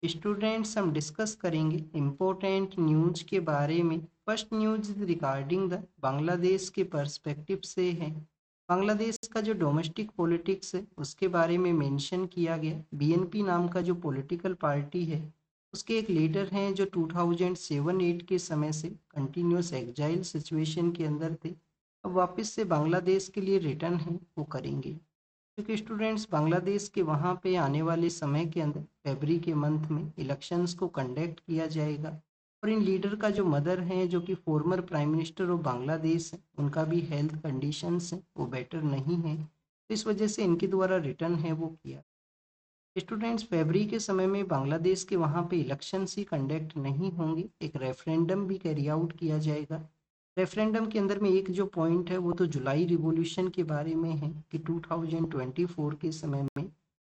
Students हम discuss करेंगे important news के बारे में। First news regarding the Bangladesh के पर्सपेक्टिव से है। बांग्लादेश का जो डोमेस्टिक पॉलिटिक्स है उसके बारे में मेंशन किया गया। बीएनपी नाम का जो पॉलिटिकल पार्टी है उसके एक लीडर हैं जो 2007-8 के समय से कंटिन्यूस एग्जाइल सिचुएशन के अंदर थे, अब वापस से बांग्लादेश के लिए रिटर्न है वो करेंगे। क्योंकि स्टूडेंट्स बांग्लादेश के वहाँ पे आने वाले समय के अंदर फरवरी के मंथ में इलेक्शंस को कंडक्ट किया जाएगा। और इन लीडर का जो मदर हैं जो कि former prime minister of Bangladesh है, उनका भी हेल्थ कंडीशंस है वो बेटर नहीं है, तो इस वजह से इनके द्वारा रिटर्न है वो किया। स्टूडेंट्स फरवरी के समय में बांग्लादेश के वहाँ पे इलेक्शंस ही कंडक्ट नहीं होंगे, एक रेफरेंडम भी कैरी आउट किया जाएगा। रेफरेंडम के अंदर में एक जो पॉइंट है वो तो जुलाई रिवॉल्यूशन के बारे में है कि 2024 के समय में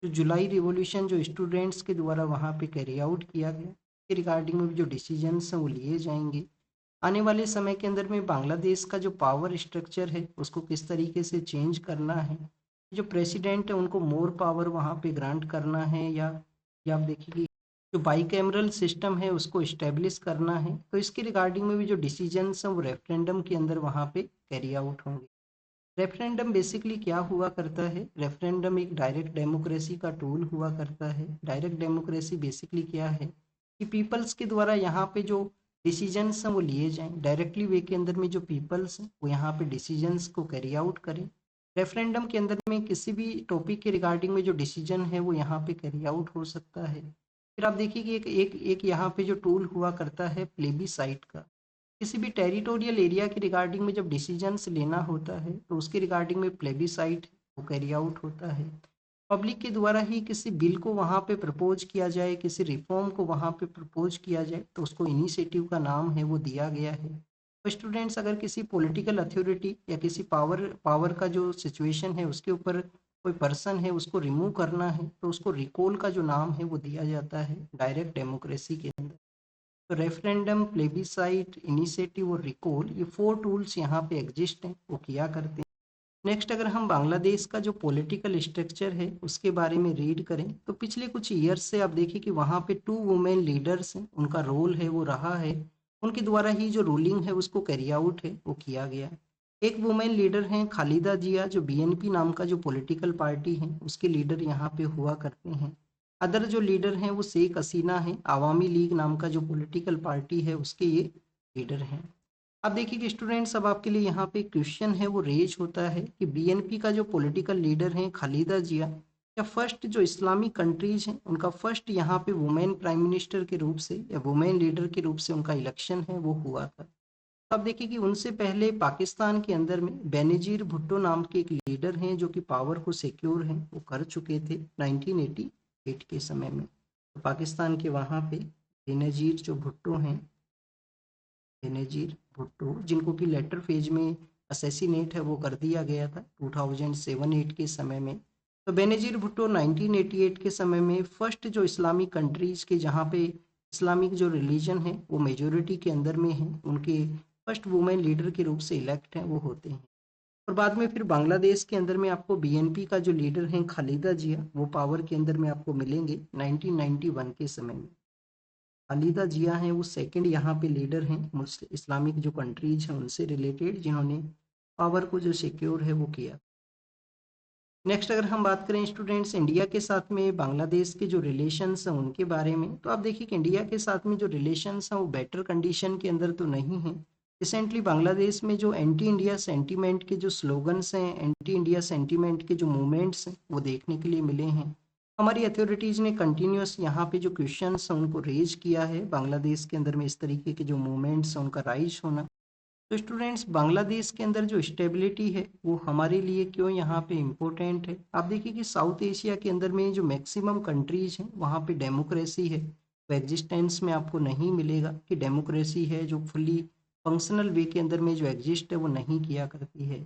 जो जुलाई रिवॉल्यूशन जो स्टूडेंट्स के द्वारा वहाँ पे कैरी आउट किया गया के रिगार्डिंग में जो डिसीजंस हैं वो लिए जाएंगे। आने वाले समय के अंदर में बांग्लादेश का जो पावर स्ट्रक्चर है उसको किस तरीके से चेंज करना है, जो प्रेसिडेंट है उनको मोर पावर वहाँ पे ग्रांट करना है, या आप देखिए कि जो बाईकैमरल सिस्टम है उसको इस्टेब्लिश करना है, तो इसके रिगार्डिंग में भी जो डिसीजंस हैं वो रेफरेंडम के अंदर वहाँ पे कैरी आउट होंगे। रेफरेंडम बेसिकली क्या हुआ करता है? रेफरेंडम एक डायरेक्ट डेमोक्रेसी का टूल हुआ करता है। डायरेक्ट डेमोक्रेसी बेसिकली क्या है कि पीपल्स के द्वारा यहाँ पे जो डिसीजंस हैं वो लिए जाएं, डायरेक्टली वे के अंदर में जो पीपल्स हैं वो यहाँ पे डिसीजंस को कैरी आउट करें। रेफरेंडम के अंदर में किसी भी टॉपिक के रिगार्डिंग में जो डिसीजन है वो यहाँ पे कैरी आउट हो सकता है। फिर आप देखिए कि एक यहाँ पे जो टूल हुआ करता है प्लेबीसाइट का। किसी भी टेरिटोरियल एरिया के रिगार्डिंग में जब डिसीजंस लेना होता है तो उसके रिगार्डिंग में प्लेबीसाइट वो कैरी आउट होता है। पब्लिक के द्वारा ही किसी बिल को वहाँ पे प्रपोज किया जाए, किसी रिफॉर्म को वहाँ पे प्रपोज किया जाए तो उसको इनिशिएटिव का नाम है वो दिया गया है। तो स्टूडेंट्स अगर किसी पॉलिटिकल अथॉरिटी या किसी पावर का जो सिचुएशन है उसके ऊपर कोई पर्सन है उसको रिमूव करना है तो उसको रिकॉल का जो नाम है वो दिया जाता है डायरेक्ट डेमोक्रेसी के अंदर। तो रेफरेंडम, प्लेबिसाइट, इनिशिएटिव और रिकॉल ये 4 टूल्स यहाँ पे एग्जिस्ट हैं, वो किया करते हैं। नेक्स्ट अगर हम बांग्लादेश का जो पॉलिटिकल स्ट्रक्चर है उसके बारे में रीड करें तो पिछले कुछ ईयर्स से आप देखिए कि वहाँ पे 2 वुमेन लीडर्स हैं, उनका रोल है वो रहा है, उनके द्वारा ही जो रूलिंग है उसको कैरी आउट है वो किया गया। एक वुमेन लीडर हैं खालिदा जिया जो बीएनपी नाम का जो पॉलिटिकल पार्टी है उसके लीडर यहाँ पे हुआ करते हैं। अदर जो लीडर हैं वो शेख हसीना हैं, आवामी लीग नाम का जो पॉलिटिकल पार्टी है उसके ये लीडर हैं। अब देखिए कि स्टूडेंट्स अब आपके लिए यहाँ पे क्वेश्चन है वो रेज होता है कि बीएनपी का जो पॉलिटिकल लीडर हैं खालिदा जिया, या फर्स्ट जो इस्लामिक कंट्रीज हैं उनका फर्स्ट यहाँ पे वुमेन प्राइम मिनिस्टर के रूप से या वुमेन लीडर के रूप से उनका इलेक्शन है वो हुआ था। तो अब देखिए कि उनसे पहले पाकिस्तान के अंदर में बेनजीर भुट्टो नाम के एक लीडर हैं जो कि पावर को सिक्योर हैं वो कर चुके थे 1988 के समय में। तो पाकिस्तान के वहाँ पे बेनजीर जो भुट्टो हैं, बेनजीर भुट्टो जिनको कि लेटर फेज में असैसिनेट है वो कर दिया गया था 2007-8 के समय में। तो बेनजीर भुट्टो 1988 के समय में फर्स्ट जो इस्लामिक कंट्रीज के जहाँ पे इस्लामिक जो रिलीजन है वो मेजोरिटी के अंदर में है उनके फर्स्ट वुमेन लीडर के रूप से इलेक्ट हैं वो होते हैं। और बाद में फिर बांग्लादेश के अंदर में आपको बीएनपी का जो लीडर हैं खालिदा जिया वो पावर के अंदर में आपको मिलेंगे 1991 के समय में। खालिदा जिया हैं वो सेकंड यहाँ पे लीडर हैं इस्लामिक जो कंट्रीज हैं उनसे रिलेटेड जिन्होंने पावर को जो सिक्योर है वो किया। नेक्स्ट अगर हम बात करें स्टूडेंट्स इंडिया के साथ में बांग्लादेश के जो रिलेशंस हैं उनके बारे में, तो आप देखिए कि इंडिया के साथ में जो रिलेशंस हैं वो बेटर कंडीशन के अंदर तो नहीं है। रिसेंटली बांग्लादेश में जो एंटी इंडिया सेंटीमेंट के जो स्लोगन्स हैं, एंटी इंडिया सेंटीमेंट के जो मूवमेंट्स हैं वो देखने के लिए मिले हैं। हमारी अथॉरिटीज़ ने कंटिन्यूस यहाँ पे जो क्वेश्चंस हैं उनको रेज किया है बांग्लादेश के अंदर में इस तरीके के जो मूवमेंट्स हैं उनका राइज होना। तो स्टूडेंट्स बांग्लादेश के अंदर जो स्टेबिलिटी है वो हमारे लिए क्यों यहाँ पे इम्पोर्टेंट है? आप देखिए कि साउथ एशिया के अंदर में जो मैक्सिमम कंट्रीज हैं वहाँ पे डेमोक्रेसी है, तो एग्जिस्टेंस में आपको नहीं मिलेगा कि डेमोक्रेसी है जो फुली फंक्शनल वे के अंदर में जो एग्जिस्ट है वो नहीं किया करती है।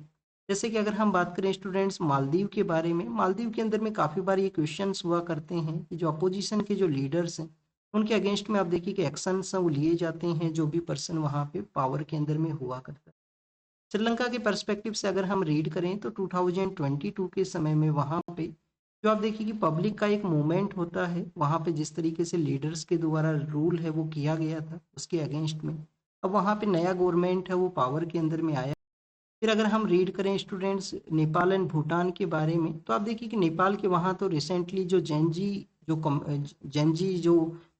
जैसे कि अगर हम बात करें स्टूडेंट्स मालदीव के बारे में, मालदीव के अंदर में काफ़ी बार ये क्वेश्चंस हुआ करते हैं कि जो अपोजिशन के जो लीडर्स हैं उनके अगेंस्ट में आप देखिए कि एक्शंस हैं वो लिए जाते हैं जो भी पर्सन वहाँ पे पावर के अंदर में हुआ करता है। श्रीलंका के पर्सपेक्टिव से अगर हम रीड करें तो 2022 के समय में वहाँ पे जो आप देखिए कि पब्लिक का एक मूवमेंट होता है, वहाँ पे जिस तरीके से लीडर्स के द्वारा रूल है वो किया गया था, उसके अगेंस्ट में। अब वहाँ पे नया गवर्नमेंट है वो पावर के अंदर में आया। फिर अगर हम रीड करें स्टूडेंट्स नेपाल एंड भूटान के बारे में, तो आप देखिए कि नेपाल के वहाँ तो रिसेंटली जो जेनजी जो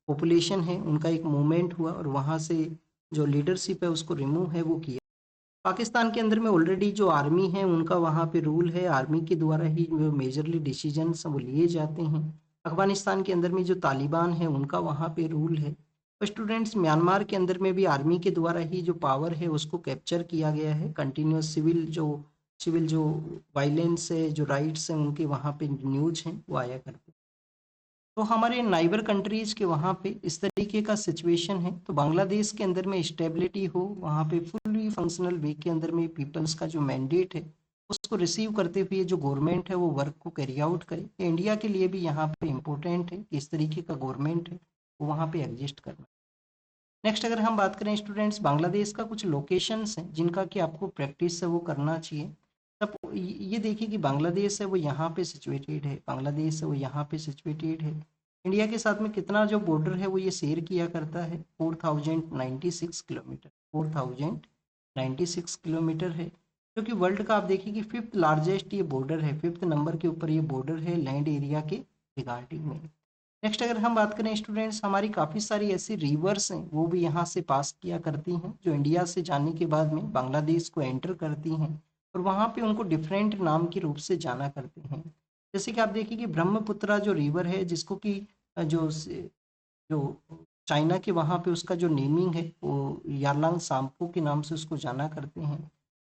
पॉपुलेशन है उनका एक मूवमेंट हुआ और वहाँ से जो लीडरशिप है उसको रिमूव है वो किया। पाकिस्तान के अंदर में ऑलरेडी जो आर्मी है उनका वहाँ पे रूल है, आर्मी के द्वारा ही जो मेजरली डिसीजंस वो लिए जाते हैं। अफगानिस्तान के अंदर में जो तालिबान है उनका वहाँ पे रूल है। तो स्टूडेंट्स म्यांमार के अंदर में भी आर्मी के द्वारा ही जो पावर है उसको कैप्चर किया गया है। कंटिन्यूस सिविल जो वायलेंस है, जो राइट्स हैं उनके वहाँ पे न्यूज हैं वो आया करते हैं। तो हमारे नाइबर कंट्रीज के वहाँ पे इस तरीके का सिचुएशन है। तो बांग्लादेश के अंदर में स्टेबिलिटी हो, वहाँ पे फुली फंक्शनल वे के अंदर में पीपल्स का जो मैंडेट है उसको रिसीव करते हुए जो गवर्नमेंट है वो वर्क को कैरी आउट करे। इंडिया के लिए भी यहाँ पे इम्पोर्टेंट है कि इस तरीके का गवर्नमेंट है वो वहाँ पे एग्जिस्ट करना। नेक्स्ट अगर हम बात करें स्टूडेंट्स, बांग्लादेश का कुछ लोकेशंस हैं जिनका कि आपको प्रैक्टिस है वो करना चाहिए। तब ये देखिए कि बांग्लादेश है वो यहाँ पे सिचुएटेड है, बांग्लादेश है वो यहाँ पे सिचुएटेड है। इंडिया के साथ में कितना जो बॉर्डर है वो ये शेयर किया करता है, 4096 किलोमीटर, 4096 किलोमीटर है। जो कि वर्ल्ड का आप देखिए कि फिफ्थ लार्जेस्ट ये बॉर्डर है, फिफ्थ नंबर के ऊपर ये बॉर्डर है लैंड एरिया के रिगार्डिंग में। नेक्स्ट अगर हम बात करें स्टूडेंट्स, हमारी काफ़ी सारी ऐसी रिवर्स हैं वो भी यहाँ से पास किया करती हैं, जो इंडिया से जाने के बाद में बांग्लादेश को एंटर करती हैं और वहाँ पे उनको डिफरेंट नाम के रूप से जाना करते हैं। जैसे कि आप देखिए कि ब्रह्मपुत्रा जो रिवर है जिसको कि जो चाइना के वहाँ पे उसका जो नेमिंग है वो यारलांग साम्पो के नाम से उसको जाना करते हैं।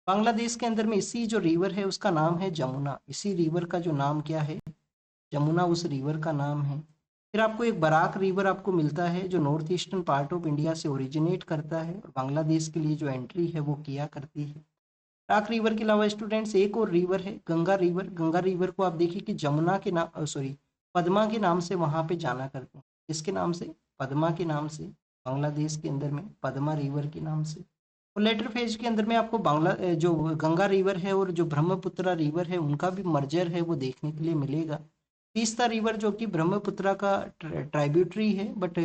बांग्लादेश के अंदर में इसी जो रिवर है उसका नाम है जमुना, इसी रिवर का जो नाम क्या है, जमुना उस रिवर का नाम है। फिर आपको एक बराक रिवर आपको मिलता है जो north eastern part of India से ओरिजिनेट करता है और बांग्लादेश के लिए जो एंट्री है वो किया करती है। बराक रिवर के अलावा स्टूडेंट्स एक और रिवर है गंगा रिवर। गंगा रिवर को आप देखिए कि जमुना के नाम सॉरी पद्मा के नाम से वहाँ पे जाना करते हैं। इसके नाम से, पद्मा के नाम से, बांग्लादेश के अंदर में पद्मा रिवर के नाम से। और लेटर फेज के अंदर में आपको जो गंगा रिवर है और जो ब्रह्मपुत्रा रिवर है उनका भी मर्जर है वो देखने के लिए मिलेगा। तीस्ता रिवर जो कि ब्रह्मपुत्रा का ट्राइब्यूटरी है, बट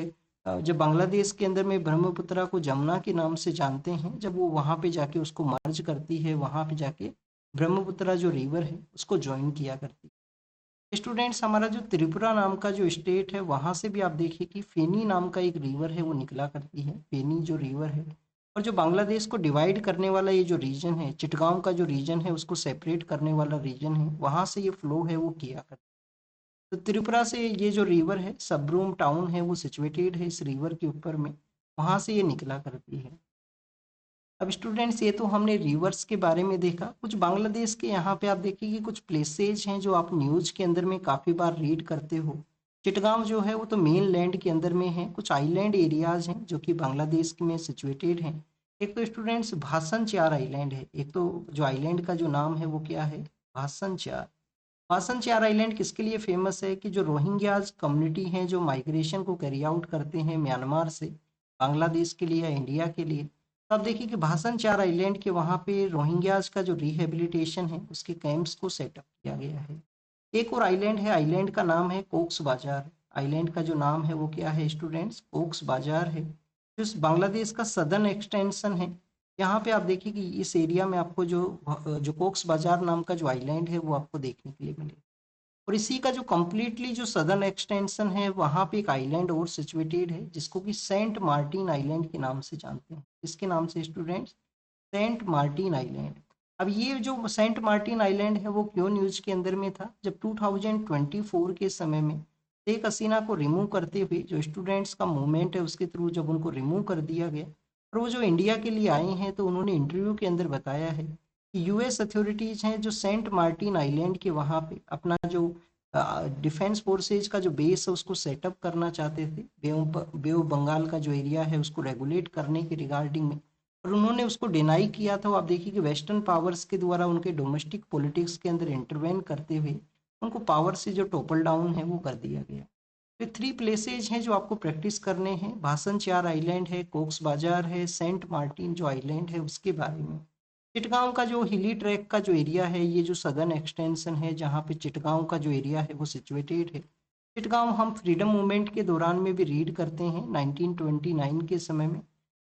जब बांग्लादेश के अंदर में ब्रह्मपुत्रा को जमुना के नाम से जानते हैं, जब वो वहाँ पे जाके उसको मर्ज करती है, वहाँ पे जाके ब्रह्मपुत्रा जो रिवर है उसको ज्वाइन किया करती है। स्टूडेंट्स हमारा जो त्रिपुरा नाम का जो स्टेट है वहाँ से भी आप देखिए कि फेनी नाम का एक रिवर है वो निकला करती है, फेनी जो रिवर है। और जो बांग्लादेश को डिवाइड करने वाला ये जो रीजन है, चिटगांव का जो रीजन है उसको सेपरेट करने वाला रीजन है, वहाँ से ये फ्लो है वो किया करता है। तो त्रिपुरा से ये जो रिवर है, सबरूम टाउन है वो सिचुएटेड है इस रिवर के ऊपर में, वहाँ से ये निकला करती है। अब स्टूडेंट्स ये तो हमने रिवर्स के बारे में देखा। कुछ बांग्लादेश के यहाँ पे आप देखिए कि कुछ प्लेसेज हैं जो आप न्यूज़ के अंदर में काफ़ी बार रीड करते हो। चिटगांव जो है वो तो मेन लैंड के अंदर में है, कुछ आइलैंड एरियाज हैं जो कि बांग्लादेश में सिचुएटेड हैं। एक तो स्टूडेंट्स भासन चार आइलैंड है, एक तो जो आइलैंड का जो नाम है वो क्या है, भासन चार। भासन चार आइलैंड किसके लिए फेमस है कि जो रोहिंग्याज कम्युनिटी हैं जो माइग्रेशन को कैरी आउट करते हैं म्यांमार से बांग्लादेश के लिए या इंडिया के लिए। तो आप देखिए कि भासन चार आइलैंड के वहाँ पे रोहिंग्याज का जो रिहेबिलिटेशन है उसके कैंप्स को सेटअप किया गया है। एक और आइलैंड है, आइलैंड का नाम है कोक्स बाजार। आइलैंड का जो नाम है वो क्या है स्टूडेंट्स, कोक्स बाजार है। जो इस बांग्लादेश का सदर्न एक्सटेंशन है, यहाँ पे आप देखिए कि इस एरिया में आपको जो कोक्स बाजार नाम का जो आइलैंड है वो आपको देखने के लिए मिलेगा। और इसी का जो कम्प्लीटली जो सदर्न एक्सटेंशन है वहाँ पे एक आइलैंड और सिचुएटेड है जिसको कि सेंट मार्टिन आइलैंड के नाम से जानते हैं। इसके नाम से स्टूडेंट्स, सेंट मार्टिन आइलैंड। अब ये जो सेंट मार्टिन आइलैंड है वो क्यों न्यूज के अंदर में था, जब 2024 के समय में शेख हसीना को रिमूव करते हुए जो स्टूडेंट्स का मूवमेंट है उसके थ्रू जब उनको रिमूव कर दिया गया और वो जो इंडिया के लिए आए हैं, तो उन्होंने इंटरव्यू के अंदर बताया है कि यूएस अथॉरिटीज हैं जो सेंट मार्टिन आइलैंड के वहाँ पे अपना जो डिफेंस फोर्सेज का जो बेस है उसको सेटअप करना चाहते थे, बे ऑफ बंगाल का जो एरिया है उसको रेगुलेट करने के रिगार्डिंग में, और उन्होंने उसको डिनाई किया था। आप देखिए कि वेस्टर्न पावर्स के द्वारा उनके डोमेस्टिक पॉलिटिक्स के अंदर इंटरवेन करते हुए उनको पावर से जो टोपल डाउन है वो कर दिया गया। तो 3 प्लेसेज हैं जो आपको प्रैक्टिस करने हैं, भासन चार आइलैंड है, कोक्स बाजार है, सेंट मार्टिन जो आइलैंड है उसके बारे में। चिटगांव का जो हिली ट्रैक का जो एरिया है, ये जो सदर्न एक्सटेंशन है जहाँ पे चिटगांव का जो एरिया है वो सिचुएटेड है। चिटगांव हम फ्रीडम मूवमेंट के दौरान में भी रीड करते हैं 1929 के समय में।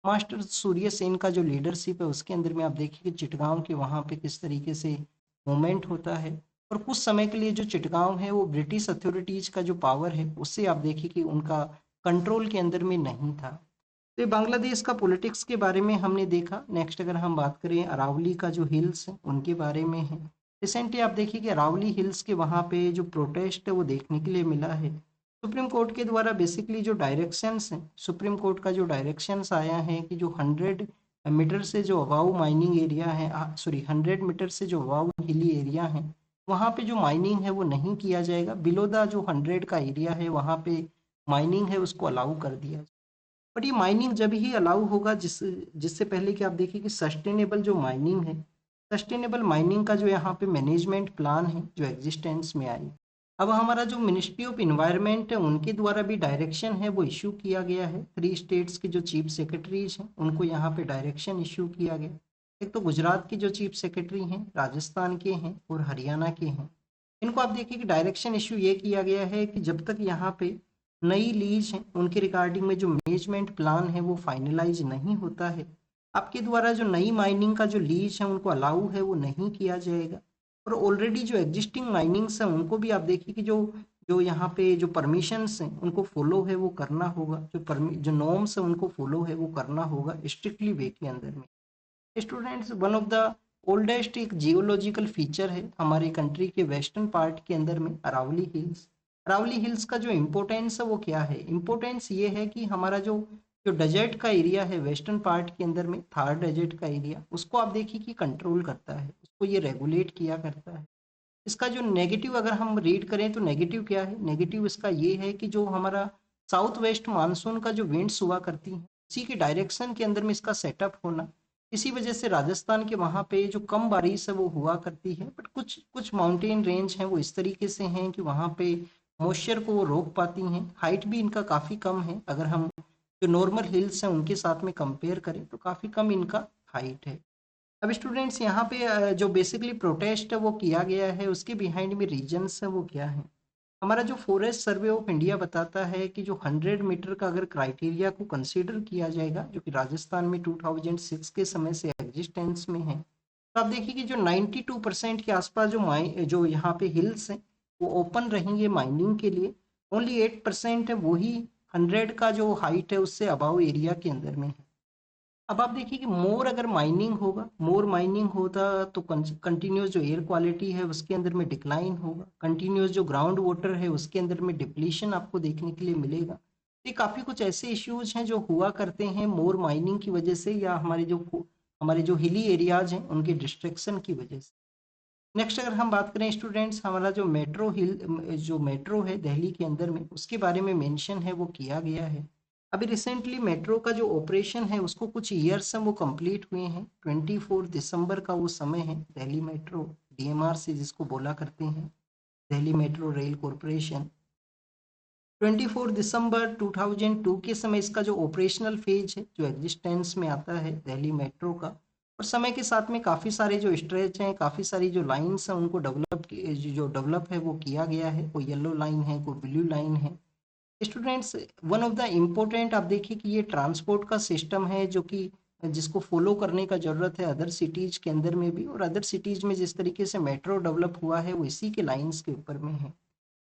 मास्टर सूर्य सेन का जो लीडरशिप है उसके अंदर में आप देखिए कि चिटगांव के वहाँ पे किस तरीके से मूवमेंट होता है। और कुछ समय के लिए जो चिटगांव है वो ब्रिटिश अथॉरिटीज का जो पावर है उससे आप देखिए कि उनका कंट्रोल के अंदर में नहीं था। तो ये बांग्लादेश का पॉलिटिक्स के बारे में हमने देखा। नेक्स्ट अगर हम बात करें अरावली का जो हिल्स है उनके बारे में है। रिसेंटली आप देखिए कि अरावली हिल्स के वहाँ पे जो प्रोटेस्ट है वो देखने के लिए मिला है। सुप्रीम कोर्ट के द्वारा बेसिकली जो डायरेक्शंस हैं, सुप्रीम कोर्ट का जो डायरेक्शंस आया है कि जो 100 मीटर से जो अबाउ माइनिंग एरिया है, सॉरी 100 मीटर से जो अबाउ हिली एरिया है वहाँ पे जो माइनिंग है वो नहीं किया जाएगा। बिलो द जो 100 का एरिया है वहाँ पे माइनिंग है उसको अलाउ कर दिया। बट ये माइनिंग जब ही अलाउ होगा जिससे पहले कि आप देखिए कि सस्टेनेबल जो माइनिंग है, सस्टेनेबल माइनिंग का जो यहाँ पे मैनेजमेंट प्लान है जो एग्जिस्टेंस में आई। अब हमारा जो मिनिस्ट्री ऑफ इन्वायरमेंट है उनके द्वारा भी डायरेक्शन है वो इश्यू किया गया है। 3 स्टेट्स के जो चीफ सेक्रेटरीज हैं उनको यहाँ पे डायरेक्शन इश्यू किया गया। एक तो गुजरात के जो चीफ सेक्रेटरी हैं, राजस्थान के हैं और हरियाणा के हैं। इनको आप देखिए कि डायरेक्शन इश्यू ये किया गया है कि जब तक यहाँ पे नई लीज है उनके रिगार्डिंग में जो मैनेजमेंट प्लान है वो फाइनलाइज नहीं होता है, आपके द्वारा जो नई माइनिंग का जो लीज है उनको अलाउ है वो नहीं किया जाएगा। और ऑलरेडी जो एग्जिस्टिंग माइनिंग्स हैं उनको भी आप देखिए कि जो जो यहाँ पे जो परमिशंस हैं उनको फॉलो है वो करना होगा, जो नॉर्म्स है उनको फॉलो है वो करना होगा स्ट्रिक्टली वे के अंदर में। Students, one of the oldest एक जियोलॉजिकल फीचर है हमारे कंट्री के वेस्टर्न पार्ट के अंदर में अरावली हिल्स। अरावली हिल्स का जो इम्पोर्टेंस है वो क्या है? इम्पोर्टेंस ये है कि हमारा जो जो डेजर्ट का एरिया है वेस्टर्न पार्ट के अंदर में, थार डेजर्ट का एरिया, उसको आप देखिए कि कंट्रोल करता है, उसको ये रेगुलेट किया करता है। इसका जो नेगेटिव अगर हम रीड करें तो नेगेटिव क्या है? नेगेटिव इसका ये है कि जो हमारा साउथ वेस्ट मानसून का जो विंड्स हुआ करती हैं उसी के डायरेक्शन के अंदर में इसका सेटअप होना, इसी वजह से राजस्थान के वहाँ पे जो कम बारिश है वो हुआ करती है। बट कुछ कुछ माउंटेन रेंज हैं वो इस तरीके से हैं कि वहाँ पे मॉइस्चर को वो रोक पाती हैं। हाइट भी इनका काफ़ी कम है, अगर हम जो नॉर्मल हिल्स हैं उनके साथ में कंपेयर करें तो काफ़ी कम इनका हाइट है। अब स्टूडेंट्स यहाँ पे जो बेसिकली प्रोटेस्ट है वो किया गया है, उसके बिहाइंड में रीजंस है वो क्या है? हमारा जो फॉरेस्ट सर्वे ऑफ इंडिया बताता है कि जो 100 मीटर का अगर क्राइटेरिया को कंसीडर किया जाएगा जो कि राजस्थान में 2006 के समय से एग्जिस्टेंस में है, तो आप देखिए कि जो 92% के आसपास जो यहाँ पे हिल्स हैं वो ओपन रहेंगे माइनिंग के लिए। ओनली 8% है वही 100 का जो हाइट है उससे अबाव एरिया के अंदर में है। अब आप देखिए कि मोर अगर माइनिंग होगा, मोर माइनिंग होता तो कंटिन्यूस जो एयर क्वालिटी है उसके अंदर में डिक्लाइन होगा, कंटिन्यूस जो ग्राउंड वाटर है उसके अंदर में डिप्लीशन आपको देखने के लिए मिलेगा। ये काफ़ी कुछ ऐसे इश्यूज हैं जो हुआ करते हैं मोर माइनिंग की वजह से या हमारे जो हिली एरियाज हैं उनके डिस्ट्रक्शन की वजह से। नेक्स्ट अगर हम बात करें स्टूडेंट्स, हमारा जो मेट्रो है दिल्ली के अंदर में उसके बारे में मेंशन है वो किया गया है। अभी रिसेंटली मेट्रो का जो ऑपरेशन है उसको कुछ ईयर्स हैं वो कंप्लीट हुए हैं। 24 दिसंबर का वो समय है। दिल्ली मेट्रो डीएमआर से जिसको बोला करते हैं, दिल्ली मेट्रो रेल कॉरपोरेशन, 24 दिसंबर 2002 के समय इसका जो ऑपरेशनल फेज है जो एग्जिस्टेंस में आता है दिल्ली मेट्रो का। और समय के साथ में काफ़ी सारे जो स्ट्रेच हैं, काफ़ी सारी जो लाइंस हैं उनको डेवलप है वो किया गया है। कोई येलो लाइन है, कोई ब्लू लाइन है। Students, one of the important आप देखिए कि ये ट्रांसपोर्ट का सिस्टम है जो कि जिसको फॉलो करने का ज़रूरत है अदर सिटीज़ के अंदर में भी, और अदर सिटीज़ में जिस तरीके से मेट्रो डेवलप हुआ है वो इसी के लाइंस के ऊपर में है।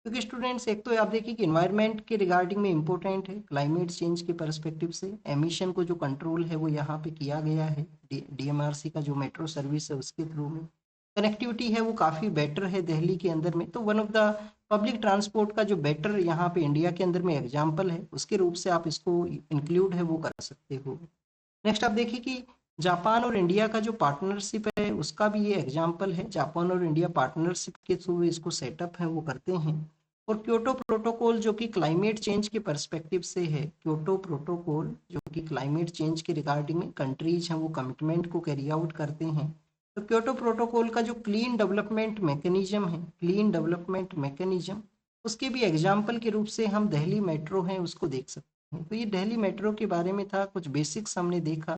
क्योंकि स्टूडेंट्स एक तो आप देखिए कि इन्वायरमेंट के रिगार्डिंग में इम्पोर्टेंट है, क्लाइमेट चेंज के पर्सपेक्टिव से एमिशन को जो कंट्रोल है वो यहाँ पे किया गया है डीएमआरसी का जो मेट्रो सर्विस है उसके थ्रू में। कनेक्टिविटी है वो काफ़ी बेटर है दिल्ली के अंदर में, तो one of the public transport का जो बेटर यहाँ पे इंडिया के अंदर में एग्जाम्पल है उसके रूप से आप इसको इंक्लूड है वो कर सकते हो। नेक्स्ट आप देखिए कि जापान और इंडिया का जो पार्टनरशिप है उसका भी ये एग्जाम्पल है। जापान और इंडिया पार्टनरशिप के थ्रू इसको सेटअप है वो करते हैं। और क्योटो प्रोटोकॉल जो कि क्लाइमेट चेंज के पर्सपेक्टिव से है, क्योटो प्रोटोकॉल जो कि क्लाइमेट चेंज के रिगार्डिंग में कंट्रीज हैं वो कमिटमेंट को कैरी आउट करते हैं। तो क्योटो प्रोटोकॉल का जो क्लीन डेवलपमेंट मैकेनिज्म है, क्लीन डेवलपमेंट मैकेनिज्म, उसके भी एग्जाम्पल के रूप से हम दिल्ली मेट्रो है उसको देख सकते हैं। तो ये दिल्ली मेट्रो के बारे में था, कुछ बेसिक्स हमने देखा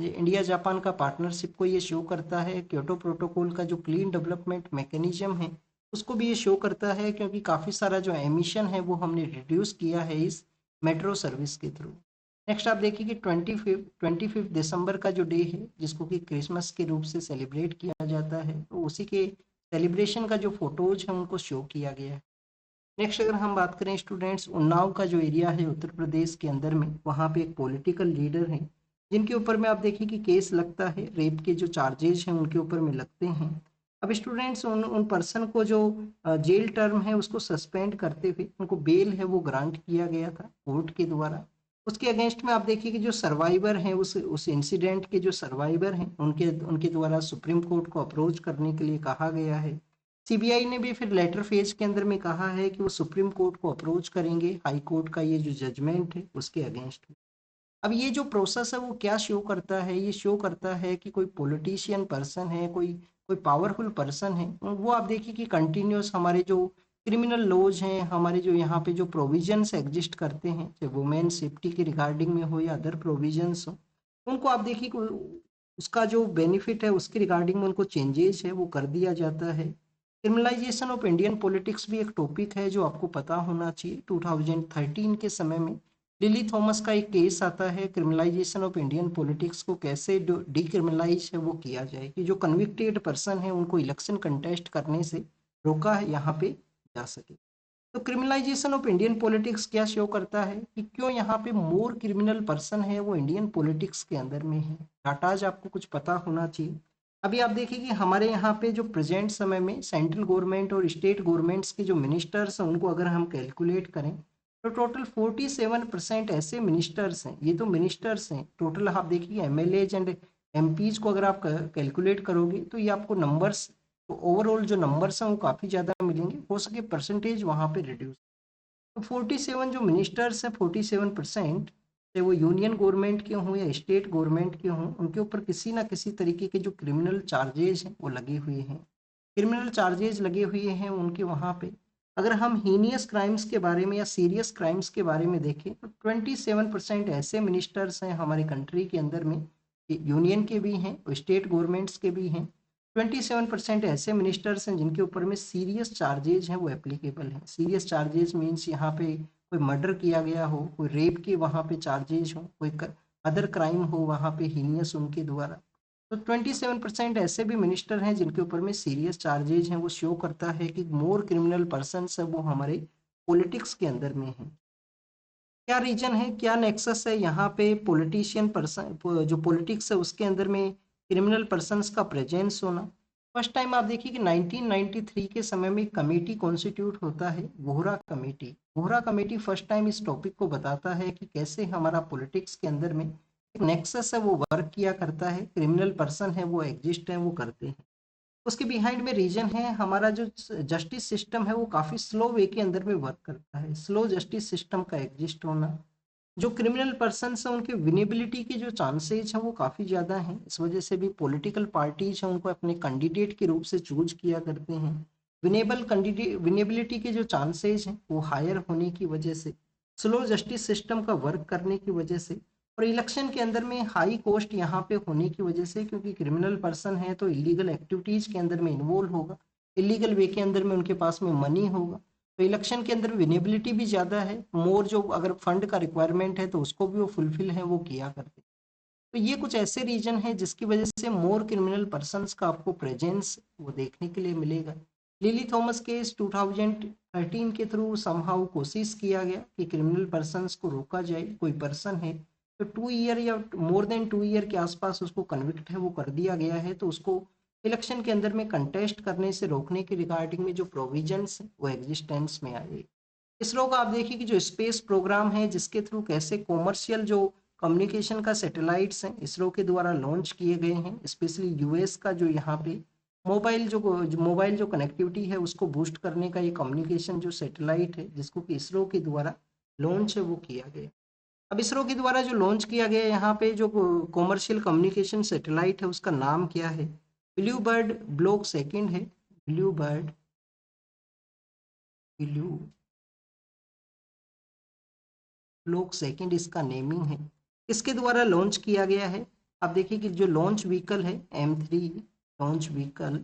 ये इंडिया जापान का पार्टनरशिप को ये शो करता है। क्योटो प्रोटोकॉल का जो क्लीन डेवलपमेंट मैकेनिज्म है उसको भी ये शो करता है, क्योंकि काफ़ी सारा जो एमिशन है वो हमने रिड्यूस किया है इस मेट्रो सर्विस के थ्रू। नेक्स्ट आप देखिए कि 25 दिसंबर का जो डे है जिसको कि क्रिसमस के रूप से सेलिब्रेट किया जाता है, तो उसी के सेलिब्रेशन का जो फोटोज है उनको शो किया गया है। नेक्स्ट अगर हम बात करें स्टूडेंट्स, उन्नाव का जो एरिया है उत्तर प्रदेश के अंदर में, वहाँ पे एक पॉलिटिकल लीडर हैं जिनके ऊपर में आप देखिए कि केस लगता है, रेप के जो चार्जेज हैं उनके ऊपर में लगते हैं। अब स्टूडेंट्स उन उन पर्सन को जो जेल टर्म है उसको सस्पेंड करते हुए उनको बेल है वो ग्रांट किया गया था कोर्ट के द्वारा। उसके अगेंस्ट में आप देखिए कि जो सर्वाइवर हैं उस इंसिडेंट के जो सर्वाइवर हैं उनके उनके द्वारा सुप्रीम कोर्ट को अप्रोच करने के लिए कहा गया है। सीबीआई ने भी फिर लेटर फेज के अंदर में कहा है कि वो सुप्रीम कोर्ट को अप्रोच करेंगे हाई कोर्ट का ये जो जजमेंट है उसके अगेंस्ट में। अब ये जो प्रोसेस है वो क्या शो करता है, ये शो करता है कि कोई पॉलिटिशियन पर्सन है, कोई कोई पावरफुल पर्सन है, वो आप देखिए कि कंटिन्यूस हमारे जो क्रिमिनल लॉज हैं, हमारे जो यहाँ पे जो प्रोविजंस एग्जिस्ट करते हैं, चाहे वुमेन सेफ्टी के रिगार्डिंग में हो या अदर प्रोविजंस हो, उनको आप देखिए कि उसका जो बेनिफिट है उसके रिगार्डिंग में उनको चेंजेस है वो कर दिया जाता है। क्रिमिनलाइजेशन ऑफ इंडियन पॉलिटिक्स भी एक टॉपिक है जो आपको पता होना चाहिए। 2013 के समय में लिली थॉमस का एक केस आता है, क्रिमिनलाइजेशन ऑफ इंडियन पॉलिटिक्स को कैसे डिक्रिमिनलाइज है वो किया जाए, कि जो कन्विक्टेड पर्सन है उनको इलेक्शन कंटेस्ट करने से रोका है यहाँ पे जा सके। तो क्रिमिनलाइजेशन ऑफ इंडियन पॉलिटिक्स क्या शो करता है कि क्यों यहाँ पे मोर क्रिमिनल पर्सन है वो इंडियन पॉलिटिक्स के अंदर में है। डाटाज आपको कुछ पता होना चाहिए। अभी आप देखिए कि हमारे यहाँ पे जो प्रेजेंट समय में सेंट्रल गवर्नमेंट और स्टेट गवर्नमेंट्स के जो मिनिस्टर्स हैं उनको अगर हम कैलकुलेट करें तो टोटल 47% ऐसे मिनिस्टर्स हैं। ये तो मिनिस्टर्स हैं, टोटल आप देखिए एमएलएज एंड एमपीज को अगर आप कैलकुलेट करोगे तो ये आपको नंबर्स, तो ओवरऑल जो नंबर्स हैं वो काफ़ी ज़्यादा मिलेंगे। हो सके परसेंटेज वहाँ पे रिड्यूस। तो 47 जो मिनिस्टर्स हैं, 47% चाहे वो यूनियन गवर्नमेंट के हों या स्टेट गवर्नमेंट के हों, उनके ऊपर किसी ना किसी तरीके के जो क्रिमिनल चार्जेज हैं वो लगे हुए हैं। क्रिमिनल चार्जेज लगे हुए हैं उनके वहाँ पे। अगर हम हीनियस क्राइम्स के बारे में या सीरियस क्राइम्स के बारे में देखें तो 27% ऐसे मिनिस्टर्स हैं हमारी कंट्री के अंदर में, यूनियन के भी हैं और स्टेट गवर्नमेंट्स के भी हैं। 27% ऐसे मिनिस्टर्स हैं जिनके ऊपर में सीरियस चार्जेज हैं वो एप्लीकेबल हैं। सीरियस चार्जेज मीन्स यहाँ पे कोई मर्डर किया गया हो, कोई रेप के वहाँ पे चार्जेज हो, कोई अदर क्राइम हो वहाँ पे हीनियस उनके द्वारा। तो 27% ऐसे भी मिनिस्टर हैं जिनके ऊपर में सीरियस चार्जेज हैं। वो शो करता है कि मोर क्रिमिनल पर्सन है वो हमारे पॉलिटिक्स के अंदर में है। क्या रीजन है, क्या नेक्सस है यहाँ पे पॉलिटिशियन पर्सन, जो पॉलिटिक्स है उसके अंदर में क्रिमिनल पर्सन्स का प्रेजेंस होना। फर्स्ट टाइम आप देखिए कि 1993 के समय में कमेटी कॉन्स्टिट्यूट होता है, Vohra committee. Vohra committee first time इस टॉपिक को बताता है कि कैसे हमारा पॉलिटिक्स के अंदर में एक नेक्सस है वो वर्क किया करता है, क्रिमिनल पर्सन है वो एग्जिस्ट है वो करते हैं। उसके बिहाइंड में रीजन है हमारा जो जस्टिस सिस्टम है वो काफ़ी स्लो वे के अंदर में वर्क करता है। स्लो जस्टिस सिस्टम का एग्जिस्ट होना, जो क्रिमिनल पर्सन है उनके विनेबिलिटी के जो चांसेज हैं वो काफ़ी ज़्यादा हैं। इस वजह से भी पॉलिटिकल पार्टीज हैं उनको अपने कैंडिडेट के रूप से चूज किया करते हैं। विनेबिलिटी के जो चांसेज हैं वो हायर होने की वजह से, स्लो जस्टिस सिस्टम का वर्क करने की वजह से, और इलेक्शन के अंदर में हाई कॉस्ट यहाँ पे होने की वजह से, क्योंकि क्रिमिनल पर्सन है तो इलीगल एक्टिविटीज के अंदर में इन्वॉल्व होगा, इलीगल वे के अंदर में उनके पास में मनी होगा, तो इलेक्शन के अंदर विनेबिलिटी भी ज़्यादा है। मोर जो अगर फंड का रिक्वायरमेंट है तो उसको भी वो फुलफिल है वो किया करते हैं। तो ये कुछ ऐसे रीजन है जिसकी वजह से मोर क्रिमिनल पर्संस का आपको प्रेजेंस वो देखने के लिए मिलेगा। लिली थॉमस केस 2013 के थ्रू समहाउ कोशिश किया गया कि क्रिमिनल पर्संस को रोका जाए। कोई पर्सन है तो 2 ईयर या मोर देन 2 ईयर के आसपास उसको कन्विक्ट है वो कर दिया गया है, तो उसको इलेक्शन के अंदर में कंटेस्ट करने से रोकने के रिगार्डिंग में जो प्रोविजंस वो एग्जिस्टेंस में आए। इसरो का आप देखिए कि जो स्पेस प्रोग्राम है जिसके थ्रू कैसे कॉमर्शियल जो कम्युनिकेशन का सैटेलाइट्स हैं इसरो के द्वारा लॉन्च किए गए हैं, स्पेशली यूएस का जो यहाँ पे मोबाइल जो कनेक्टिविटी है उसको बूस्ट करने का ये कम्युनिकेशन जो सैटेलाइट है जिसको कि इसरो के द्वारा लॉन्च है वो किया गया। अब इसरो के द्वारा जो लॉन्च किया गया यहाँ पे जो कॉमर्शियल कम्युनिकेशन सैटेलाइट है उसका नाम क्या है, ब्लू बर्ड ब्लॉक सेकेंड है। Blue bird blue block second इसका नेमिंग है। किसके द्वारा लॉन्च किया गया है, आप देखिए कि जो लॉन्च व्हीकल है M3 लॉन्च व्हीकल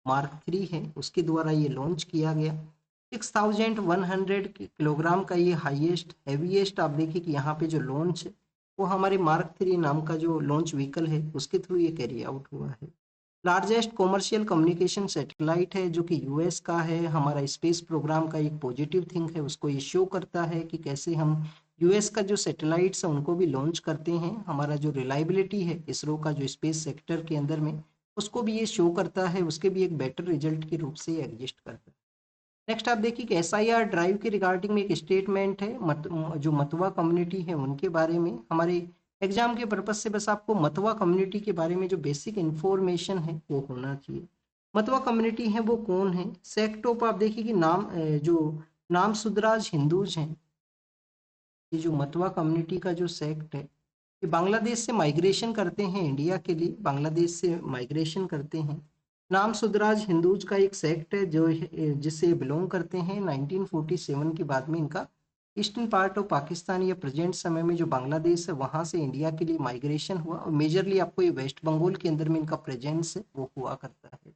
मार्क 3 है, उसके द्वारा ये लॉन्च किया गया। 6100 किलोग्राम का ये हाईएस्ट हैवीएस्ट आप देखिए कि यहाँ पे जो लॉन्च है वो हमारे मार्क 3 नाम का जो लॉन्च व्हीकल है उसके थ्रू ये कैरी आउट हुआ है। लार्जेस्ट कॉमर्शियल कम्युनिकेशन सैटेलाइट है जो कि यूएस का है। हमारा स्पेस प्रोग्राम का एक पॉजिटिव थिंग है, उसको ये शो करता है कि कैसे हम यूएस का जो सैटेलाइट्स है उनको भी लॉन्च करते हैं। हमारा जो रिलायबिलिटी है इसरो का जो स्पेस सेक्टर के अंदर में, उसको भी ये शो करता है, उसके भी एक बेटर रिजल्ट के रूप से ये एग्जिस्ट करता है। नेक्स्ट आप देखिए कि एसआईआर ड्राइव के रिगार्डिंग में एक स्टेटमेंट है जो मतवा कम्युनिटी है उनके बारे में। हमारे एग्जाम के पर्पज से बस आपको मतवा कम्युनिटी के बारे में जो बेसिक इंफॉर्मेशन है वो होना चाहिए। मतवा कम्युनिटी है वो कौन है? सेक्ट ऑफ आप देखिए कि जो नाम सुदराज हिंदूज हैं, ये जो मतवा कम्युनिटी का जो सेक्ट है ये बांग्लादेश से माइग्रेशन करते हैं इंडिया के लिए, बांग्लादेश से माइग्रेशन करते हैं। नाम सुदराज हिंदूज का एक सेक्ट है जो जिससे बिलोंग करते हैं। 1947 के बाद में इनका ईस्टर्न पार्ट ऑफ पाकिस्तान या प्रेजेंट समय में जो बांग्लादेश है वहां से इंडिया के लिए माइग्रेशन हुआ, और मेजरली आपको ये वेस्ट बंगाल के अंदर में इनका प्रेजेंस है वो हुआ करता है।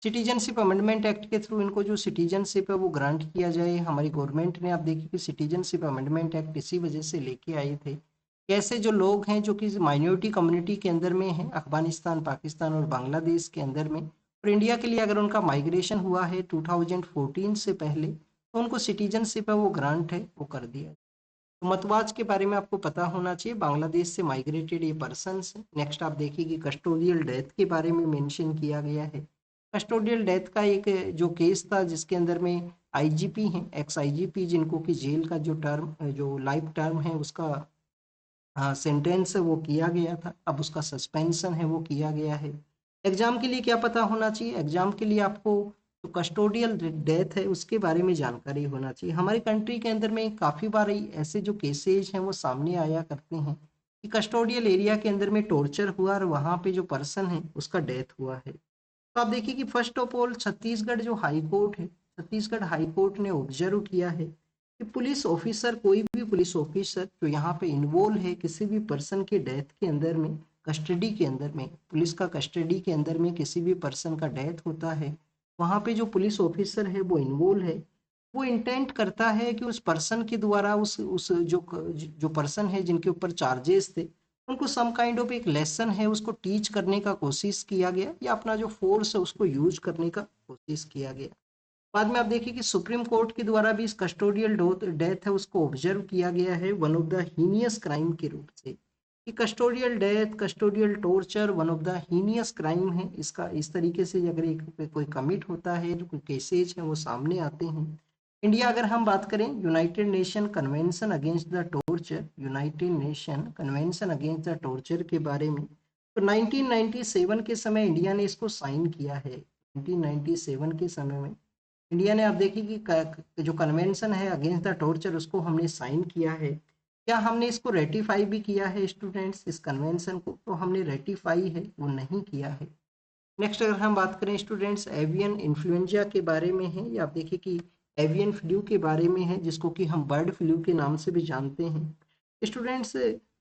सिटीजनशिप अमेंडमेंट एक्ट के थ्रू इनको जो सिटीजनशिप है वो ग्रांट किया जाए। हमारी गवर्नमेंट ने आप देखिए कि सिटीजनशिप अमेंडमेंट एक्ट इसी वजह से लेके आए थे। कैसे जो लोग हैं जो कि माइनॉरिटी कम्युनिटी के अंदर में हैं अफगानिस्तान, पाकिस्तान और बांग्लादेश के अंदर में, और इंडिया के लिए अगर उनका माइग्रेशन हुआ है 2014 से पहले, तो उनको सिटीजनशिप है वो ग्रांट है वो कर दिया। तो मतवाज के बारे में आपको पता होना चाहिए, बांग्लादेश से माइग्रेटेड ये पर्सन है। नेक्स्ट आप देखिए कि कस्टोडियल डेथ के बारे में मेंशन किया गया है। कस्टोडियल डेथ का एक जो केस था जिसके अंदर में आईजीपी हैं, एक्स आईजीपी, जिनको कि जेल का जो टर्म जो लाइफ टर्म है उसका सेंटेंस है वो किया गया था, अब उसका सस्पेंशन है वो किया गया है। एग्जाम के लिए क्या पता होना चाहिए? एग्जाम के लिए आपको जो कस्टोडियल डेथ है उसके बारे में जानकारी होना चाहिए। हमारी कंट्री के अंदर में काफ़ी बार ऐसे जो केसेज हैं वो सामने आया करते हैं कि कस्टोडियल एरिया के अंदर में टॉर्चर हुआ और वहाँ पे जो पर्सन है उसका डेथ हुआ है। तो आप देखिए कि फर्स्ट ऑफ ऑल छत्तीसगढ़ जो हाई कोर्ट है, छत्तीसगढ़ हाई कोर्ट ने ऑब्जर्व किया है कि पुलिस ऑफिसर, कोई भी पुलिस ऑफिसर जो यहाँ पे इन्वॉल्व है किसी भी पर्सन के डेथ के अंदर में, कस्टडी के अंदर में, पुलिस का कस्टडी के अंदर में किसी भी पर्सन का डेथ होता है, वहाँ पे जो पुलिस ऑफिसर है वो इन्वॉल्व है, वो इंटेंट करता है कि उस पर्सन के द्वारा उस जो पर्सन है जिनके ऊपर चार्जेस थे उनको सम काइंड ऑफ एक लेसन है उसको टीच करने का कोशिश किया गया, या अपना जो फोर्स है उसको यूज करने का कोशिश किया गया। बाद में आप देखिए कि सुप्रीम कोर्ट के द्वारा भी इस कस्टोडियल डेथ है उसको ऑब्जर्व किया गया है one of the heinous crime के रूप से, कि custodial death, custodial torture one of the heinous crime है। इसका इस तरीके से अगर एक पे कोई कमिट होता है, जो कोई केसेज हैं वो सामने आते हैं। इंडिया अगर हम बात करें United nation convention against the torture, United nation convention against the torture के बारे में, तो 1997 के समय इंडिया ने इसको साइन किया है। 1997 के समय में इंडिया ने, आप देखिए कि जो कन्वेंशन है अगेंस्ट द टॉर्चर उसको हमने साइन किया है। क्या हमने इसको रेटिफाई भी किया है स्टूडेंट्स? इस कन्वेंशन को तो हमने रेटिफाई है वो नहीं किया है। नेक्स्ट अगर हम बात करें स्टूडेंट्स एवियन इन्फ्लुएंजा के बारे में है, या आप देखिए कि एवियन फ्लू के बारे में है जिसको कि हम बर्ड फ्लू के नाम से भी जानते हैं। स्टूडेंट्स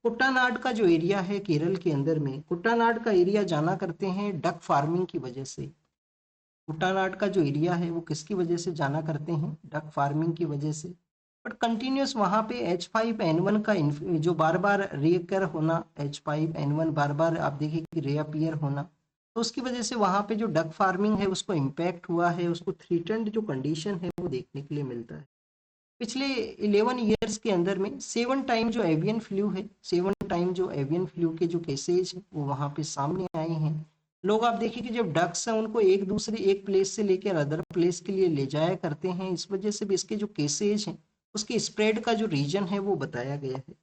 कुट्टानाड का जो एरिया है केरल के अंदर में, कुट्टानाड का एरिया जाना करते हैं डक फार्मिंग की वजह से। कुट्टानाड का जो एरिया है वो किसकी वजह से जाना करते हैं? डक फार्मिंग की वजह से। बट कंटिन्यूस वहाँ पे H5N1 का जो बार बार रिकर होना, H5N1 बार बार आप देखिए कि रीअपीयर होना, तो उसकी वजह से वहाँ पे जो डक फार्मिंग है उसको इम्पैक्ट हुआ है, उसको थ्रीटन्ड जो कंडीशन है वो देखने के लिए मिलता है। पिछले 11 ईयर्स के अंदर में 7 टाइम जो एवियन फ्लू है, 7 टाइम जो एवियन फ्लू के जो केसेज हैं वो वहाँ पे सामने आए हैं। लोग आप देखिए कि जब डक्स हैं उनको एक प्लेस से लेकर अदर प्लेस के लिए ले जाया करते हैं, इस वजह से भी इसके जो केसेज हैं उसके स्प्रेड का जो रीजन है वो बताया गया है।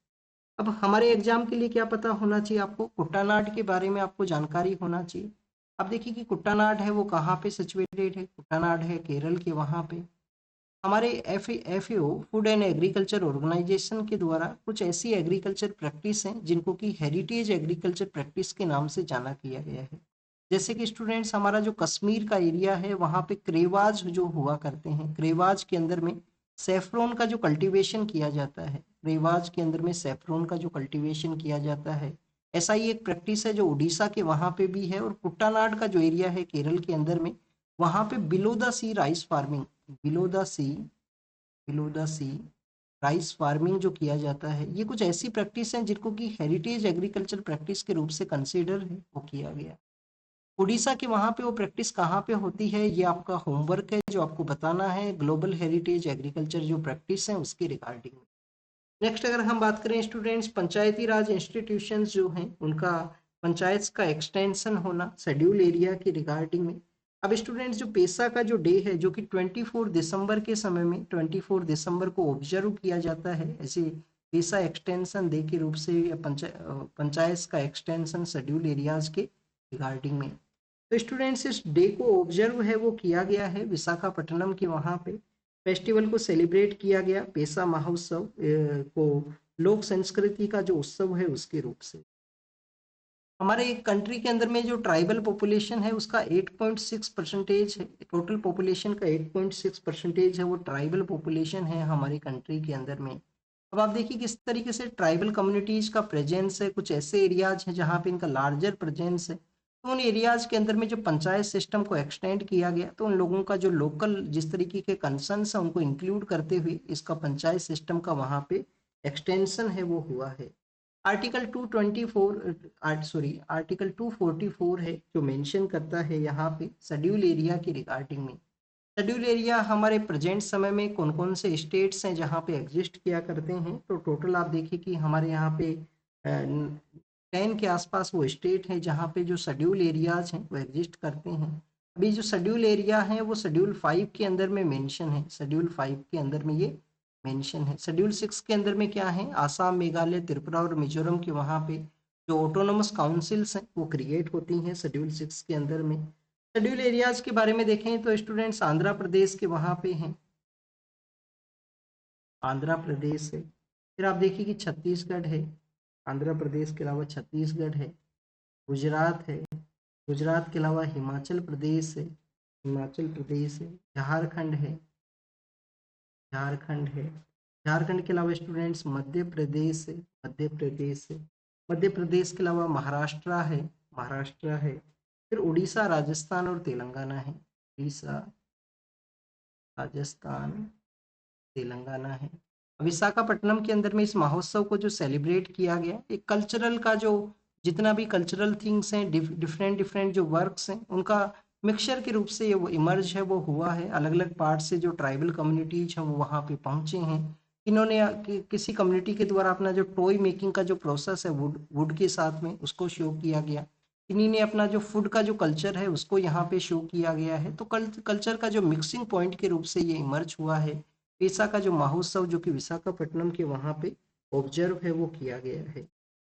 अब हमारे एग्जाम के लिए क्या पता होना चाहिए आपको? कुट्टानाड के बारे में आपको जानकारी होना चाहिए। अब देखिए कि कुट्टानाड है वो कहाँ पे सिचुएटेड है? कुट्टानाड है केरल के वहाँ पे। हमारे FAO food and agriculture organization के द्वारा कुछ ऐसी एग्रीकल्चर प्रैक्टिस हैं जिनको कि हेरिटेज एग्रीकल्चर प्रैक्टिस के नाम से जाना किया गया है। जैसे कि स्टूडेंट्स हमारा जो कश्मीर का एरिया है वहाँ पे क्रेवाज जो हुआ करते हैं, क्रेवाज के अंदर में सेफ्रॉन का जो कल्टीवेशन किया जाता है, क्रेवाज के अंदर में सेफ्रॉन का जो कल्टीवेशन किया जाता है, ऐसा ही एक प्रैक्टिस है जो उड़ीसा के वहाँ पे भी है, और कुट्टानाड का जो एरिया है केरल के अंदर में, वहाँ पे below the sea rice farming, below the sea, below the sea rice farming जो किया जाता है, ये कुछ ऐसी प्रैक्टिस हैं जिनको कि हेरिटेज एग्रीकल्चर प्रैक्टिस के रूप से कंसीडर है, वो किया गया। उड़ीसा के वहाँ पे वो प्रैक्टिस कहाँ पे होती है, ये आपका होमवर्क है जो आपको बताना है ग्लोबल हेरिटेज एग्रीकल्चर जो प्रैक्टिस है उसके रिगार्डिंग। नेक्स्ट अगर हम बात करें स्टूडेंट्स, पंचायती राज इंस्टीट्यूशंस जो हैं उनका पंचायत का एक्सटेंशन होना शेड्यूल एरिया के रिगार्डिंग में। अब स्टूडेंट्स जो पेशा का जो डे है जो कि 24 दिसंबर के समय में 24 दिसंबर को ऑब्जर्व किया जाता है ऐसे पेशा एक्सटेंशन डे के रूप से, या पंचायत का एक्सटेंशन शेड्यूल एरियाज के रिगार्डिंग में। तो स्टूडेंट्स इस डे को ऑब्जर्व है वो किया गया है विशाखापट्टनम के वहाँ पे। फेस्टिवल को सेलिब्रेट किया गया पेशा महोत्सव को लोक संस्कृति का जो उत्सव है उसके रूप से। हमारे कंट्री के अंदर में जो ट्राइबल पॉपुलेशन है उसका 8.6% है, टोटल पॉपुलेशन का 8.6% है वो ट्राइबल पॉपुलेशन है हमारी कंट्री के अंदर में। अब आप देखिए किस तरीके से ट्राइबल कम्युनिटीज का प्रेजेंस है, कुछ ऐसे एरियाज हैं जहाँ पे इनका लार्जर प्रेजेंस है, तो उन एरियाज के अंदर में जो पंचायत सिस्टम को एक्सटेंड किया गया तो उन लोगों का जो लोकल जिस तरीके के कंसर्न्स है उनको इंक्लूड करते हुए इसका पंचायत सिस्टम का वहाँ पे एक्सटेंशन है वो हुआ है। आर्टिकल 224 आर्टिकल 244 है जो मेंशन करता है यहाँ पे शेड्यूल एरिया के रिगार्डिंग में। शेड्यूल एरिया हमारे प्रेजेंट समय में कौन कौन से स्टेट्स हैं जहाँ पे एग्जिस्ट किया करते हैं, तो टोटल आप देखिए कि हमारे यहाँ पे 10 के आसपास वो स्टेट है जहाँ पे जो शेड्यूल एरियाज हैं वो एग्जिस्ट करते हैं। अभी जो शेड्यूल एरिया है वो शेड्यूल 5 के अंदर में मेंशन है, शेड्यूल 5 के अंदर में ये मेंशन है। शेड्यूल 6 के अंदर में क्या है, आसाम, मेघालय, त्रिपुरा और मिजोरम के वहाँ पे जो ऑटोनोमस काउंसिल्स हैं वो क्रिएट होती हैं शेड्यूल 6 के अंदर में। शेड्यूल एरियाज के बारे में देखें तो स्टूडेंट्स आंध्र प्रदेश के वहाँ पे हैं, आंध्र प्रदेश है। फिर आप देखिए कि छत्तीसगढ़ है, आंध्र प्रदेश के अलावा छत्तीसगढ़ है, गुजरात है, गुजरात के अलावा हिमाचल प्रदेश है, हिमाचल प्रदेश है, झारखंड है, झारखंड है, झारखंड के अलावा स्टूडेंट्स मध्य प्रदेश है, मध्य प्रदेश है, मध्य प्रदेश के अलावा महाराष्ट्र है, महाराष्ट्र है। फिर उड़ीसा, राजस्थान और तेलंगाना है, उड़ीसा, राजस्थान, तेलंगाना है। विशाखापट्टनम के अंदर में इस महोत्सव को जो सेलिब्रेट किया गया, एक कल्चरल का जो जितना भी कल्चरल थिंग्स हैं, डिफरेंट डिफरेंट जो वर्क्स हैं उनका मिक्सचर के रूप से ये वो इमर्ज है वो हुआ है। अलग अलग पार्ट से जो ट्राइबल कम्युनिटीज हैं वो वहाँ पे पहुँचे हैं। इन्होंने किसी कम्युनिटी के द्वारा अपना जो टॉय मेकिंग का जो प्रोसेस है वुड वुड के साथ में उसको शो किया गया। इन्हीं ने अपना जो फूड का जो कल्चर है उसको यहाँ पे शो किया गया है। तो कल्चर का जो मिक्सिंग पॉइंट के रूप से ये इमर्ज हुआ है। पेशा का जो महोत्सव जो कि विशाखापट्टनम के वहाँ पे ऑब्जर्व है वो किया गया है।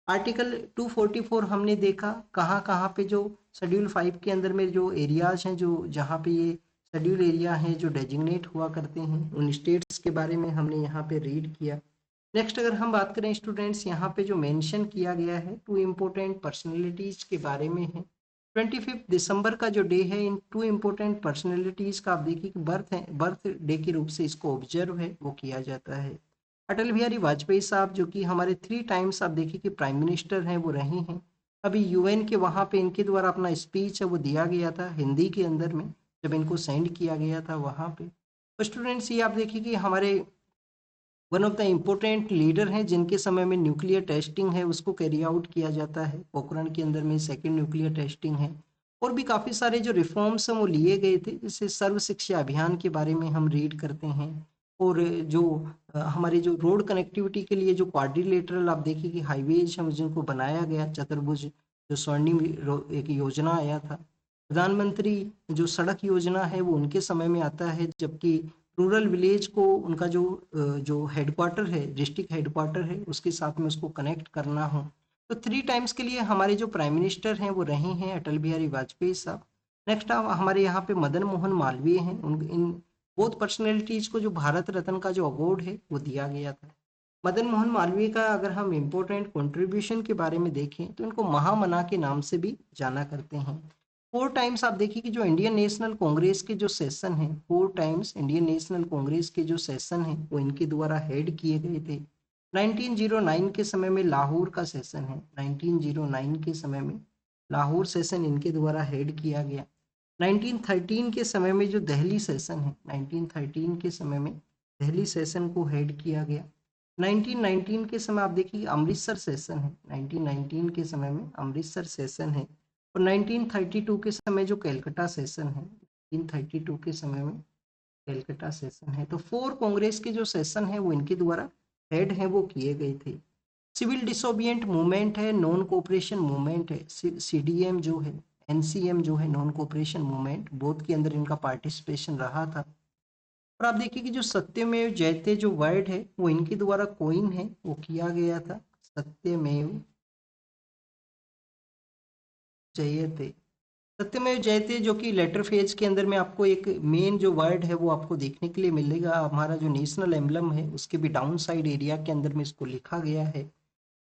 आर्टिकल 244 हमने देखा कहाँ कहाँ पे जो शेड्यूल 5 के अंदर में जो एरियाज हैं जो जहाँ पे ये शेड्यूल एरिया हैं जो डेजिग्नेट हुआ करते हैं उन स्टेट्स के बारे में हमने यहाँ पे रीड किया। नेक्स्ट अगर हम बात करें स्टूडेंट्स, यहाँ पे जो मेंशन किया गया है टू इम्पोर्टेंट पर्सनैलिटीज के बारे में है। 25 दिसंबर का जो डे है इन टू इम्पोर्टेंट पर्सनैलिटीज का आप देखिए कि बर्थ डे के रूप से इसको ऑब्जर्व है वो किया जाता है। अटल बिहारी वाजपेयी साहब जो कि हमारे 3 टाइम्स आप देखिए कि प्राइम मिनिस्टर हैं वो रहे हैं। अभी यूएन के वहाँ पे इनके द्वारा अपना स्पीच है वो दिया गया था हिंदी के अंदर में जब इनको सेंड किया गया था वहाँ पे। तो स्टूडेंट्स ये आप देखिए कि हमारे one of the important leader हैं जिनके समय में न्यूक्लियर टेस्टिंग है उसको कैरी आउट किया जाता है, पोखरण के अंदर में सेकेंड न्यूक्लियर टेस्टिंग है। और भी काफ़ी सारे जो रिफॉर्म्स हैं वो लिए गए थे, जैसे सर्व शिक्षा अभियान के बारे में हम रीड करते हैं। और जो हमारे जो रोड कनेक्टिविटी के लिए जो क्वाड्रिलेटरल आप देखिए कि हाईवेज हैं जिनको बनाया गया चतुर्भुज, जो स्वर्णिम एक योजना आया था। प्रधानमंत्री जो सड़क योजना है वो उनके समय में आता है, जबकि रूरल विलेज को उनका जो हेडक्वार्टर है, डिस्ट्रिक्ट हेडक्वार्टर है, उसके साथ में उसको कनेक्ट करना हो। तो 3 टाइम्स के लिए हमारे जो प्राइम मिनिस्टर हैं वो रहे हैं अटल बिहारी वाजपेयी साहब। नेक्स्ट हमारे यहाँ पे मदन मोहन मालवीय हैं, उन इन बोथ पर्सनैलिटीज को जो भारत रत्न का जो अवार्ड है वो दिया गया था। मदन मोहन मालवीय का अगर हम इम्पोर्टेंट कंट्रीब्यूशन के बारे में देखें तो इनको महामना के नाम से भी जाना करते हैं। 4 टाइम्स आप देखिए कि जो इंडियन नेशनल कांग्रेस के जो सेशन हैं, 4 टाइम्स इंडियन नेशनल कांग्रेस के जो सेशन हैं वो इनके द्वारा हेड किए गए थे। 1909 के समय में लाहौर का सेशन है, 1909 के समय में लाहौर सेशन इनके द्वारा हेड किया गया। 1913 के समय में जो दिल्ली सेशन है, 1913 के समय में दिल्ली सेशन को हेड किया गया। 1919 के समय आप देखिए अमृतसर सेशन है, 1919 के समय में अमृतसर सेशन है। और 1932 के समय जो कलकत्ता सेशन है, 1932 के समय में कलकत्ता सेशन है। तो 4 कांग्रेस के जो सेशन है वो इनके द्वारा हेड है वो किए गए थे। सिविल डिसोबिएंट मूवमेंट है, नॉन कोऑपरेशन मूवमेंट है, सीडीएम जो है, एनसीएम जो है, नॉन कोऑपरेशन मूवमेंट, बोथ के अंदर इनका पार्टिसिपेशन रहा था। और आप देखिए कि जो सत्यमेव जयते जो वर्ड है वो इनके द्वारा कोइन है वो किया गया था, सत्यमेव जयते। सत्यमेव जयते जो कि लेटर फेज के अंदर में आपको एक मेन जो वर्ड है वो आपको देखने के लिए मिलेगा। हमारा जो नेशनल एम्बलम है उसके भी डाउन साइड एरिया के अंदर में इसको लिखा गया है।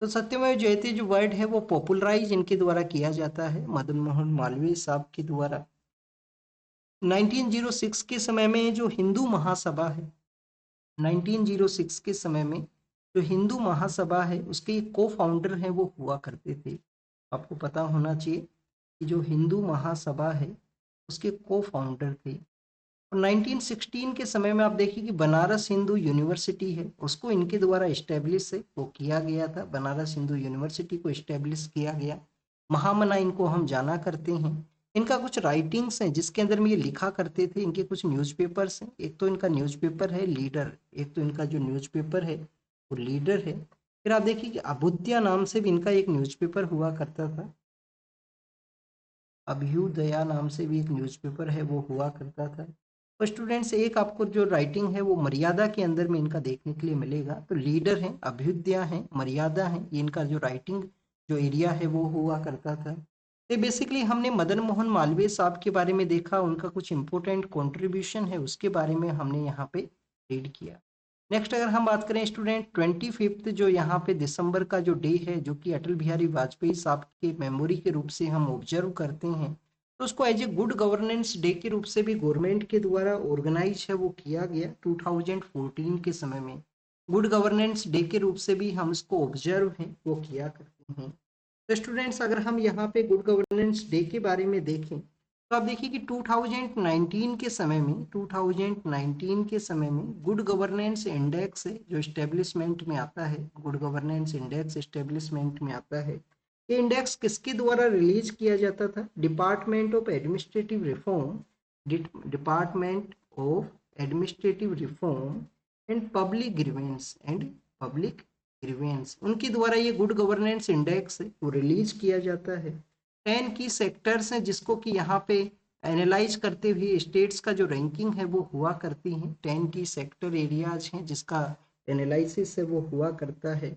तो सत्यमेव जयते जो वर्ड है वो पॉपुलराइज इनके द्वारा किया जाता है, मदन मोहन मालवीय साहब के द्वारा। 1906 के समय में जो हिंदू महासभा है, 1906 के समय में जो हिंदू महासभा है उसके को फाउंडर हैं वो हुआ करते थे। आपको पता होना चाहिए कि जो हिंदू महासभा है उसके को फाउंडर थे। और 1916 के समय में आप देखिए कि बनारस हिंदू यूनिवर्सिटी है उसको इनके द्वारा इस्टेब्लिश है वो किया गया था, बनारस हिंदू यूनिवर्सिटी को इस्टेब्लिश किया गया। महामना इनको हम जाना करते हैं। इनका कुछ राइटिंग्स हैं जिसके अंदर में ये लिखा करते थे। इनके कुछ न्यूज़पेपर्स हैं, एक तो इनका न्यूज़पेपर है लीडर, एक तो इनका जो न्यूज़पेपर है वो लीडर है। फिर आप देखिए कि अभुद्या नाम से भी इनका एक न्यूज़पेपर हुआ करता था, अभ्युदया नाम से भी एक न्यूज़पेपर है वो हुआ करता था। तो स्टूडेंट्स एक आपको जो राइटिंग है वो मर्यादा के अंदर में इनका देखने के लिए मिलेगा। तो लीडर है, अभ्युदया है, मर्यादा है, ये इनका जो राइटिंग जो एरिया है वो हुआ करता था। तो बेसिकली हमने मदन मोहन मालवीय साहब के बारे में देखा, उनका कुछ इंपॉर्टेंट कंट्रीब्यूशन है उसके बारे में हमने यहाँ पे रीड किया। नेक्स्ट अगर हम बात करें स्टूडेंट 25 जो यहाँ पे दिसंबर का जो डे है जो कि अटल बिहारी वाजपेयी साहब के मेमोरी के रूप से हम ऑब्जर्व करते हैं, तो उसको as a good governance day के रूप से भी गवर्नमेंट के द्वारा ऑर्गेनाइज है वो किया गया 2014 के समय में। गुड गवर्नेंस डे के रूप से भी हम इसको ऑब्जर्व है वो किया करते हैं। तो स्टूडेंट्स अगर हम यहाँ पे गुड गवर्नेंस डे के बारे में देखें तो आप देखिए कि 2019 के समय में, 2019 के समय में गुड गवर्नेंस इंडेक्स है जो स्टेब्लिशमेंट में आता है, गुड गवर्नेंस इंडेक्स स्टेब्लिशमेंट में आता है। ये इंडेक्स किसके द्वारा रिलीज किया जाता था? Department of administrative reform, department of administrative reform and public grievance, उनके द्वारा ये गुड गवर्नेंस इंडेक्स है वो रिलीज किया जाता है। 10 की सेक्टर्स हैं जिसको कि यहाँ पे एनालाइज करते हुए स्टेट्स का जो रैंकिंग है वो हुआ करती है। 10 की सेक्टर एरियाज हैं जिसका एनालिसिस है वो हुआ करता है।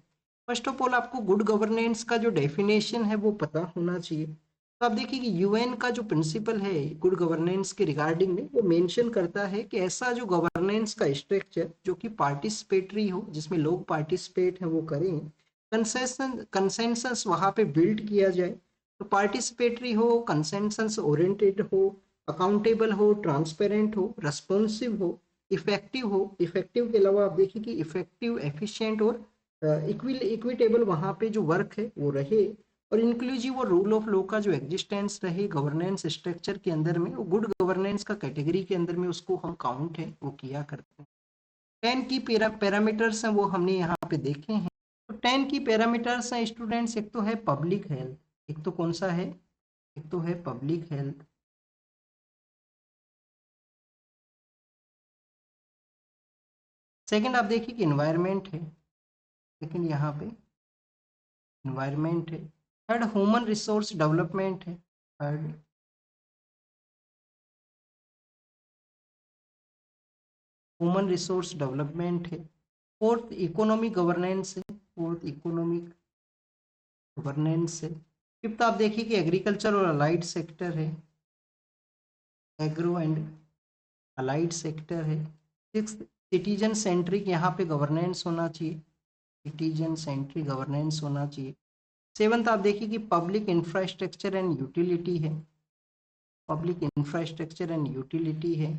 फर्स्ट ऑफ ऑल आपको गुड गवर्नेंस का जो डेफिनेशन है वो पता होना चाहिए। तो आप देखिए कि यूएन का जो प्रिंसिपल है गुड गवर्नेंस के रिगार्डिंग में वो मेंशन करता है कि ऐसा जो गवर्नेंस का स्ट्रक्चर जो कि पार्टिसिपेटरी हो, जिसमें लोग पार्टिसिपेट हैं वो करें, कंसेंसस वहाँ पे बिल्ड किया जाए। तो पार्टिसिपेटरी हो, कंसेंसस ओरिएंटेड हो, अकाउंटेबल हो, ट्रांसपेरेंट हो, रेस्पॉन्सिव हो, इफेक्टिव हो। इफेक्टिव के अलावा आप देखिए कि इफेक्टिव, एफिशिएंट और इक्विटेबल वहाँ पे जो वर्क है वो रहे, और इंक्लूसिव और रूल ऑफ लॉ का जो एग्जिस्टेंस रहे गवर्नेंस स्ट्रक्चर के अंदर में, वो गुड गवर्नेंस का कैटेगरी के अंदर में उसको हम काउंट है वो किया करते हैं। 10 की पैरामीटर्स हैं वो हमने यहाँ पे देखे हैं। तो 10 की पैरामीटर्स हैं स्टूडेंट्स, एक तो है पब्लिक हेल्थ, एक तो कौन सा है, एक तो है पब्लिक हेल्थ। सेकंड आप देखिए कि इन्वायरमेंट है, सेकंड यहाँ पे इन्वायरमेंट है। थर्ड ह्यूमन रिसोर्स डेवलपमेंट है, थर्ड ह्यूमन रिसोर्स डेवलपमेंट है। फोर्थ इकोनॉमिक गवर्नेंस है, फोर्थ इकोनॉमिक गवर्नेंस है। फिफ्थ आप देखिए कि एग्रीकल्चर और अलाइड सेक्टर है, एग्रो एंड अलाइड सेक्टर है। सिक्स सिटीजन सेंट्रिक यहाँ पे गवर्नेंस होना चाहिए, सिटीजन सेंट्रिक गवर्नेंस होना चाहिए। सेवंथ आप देखिए कि पब्लिक इंफ्रास्ट्रक्चर एंड यूटिलिटी है, पब्लिक इंफ्रास्ट्रक्चर एंड यूटिलिटी है।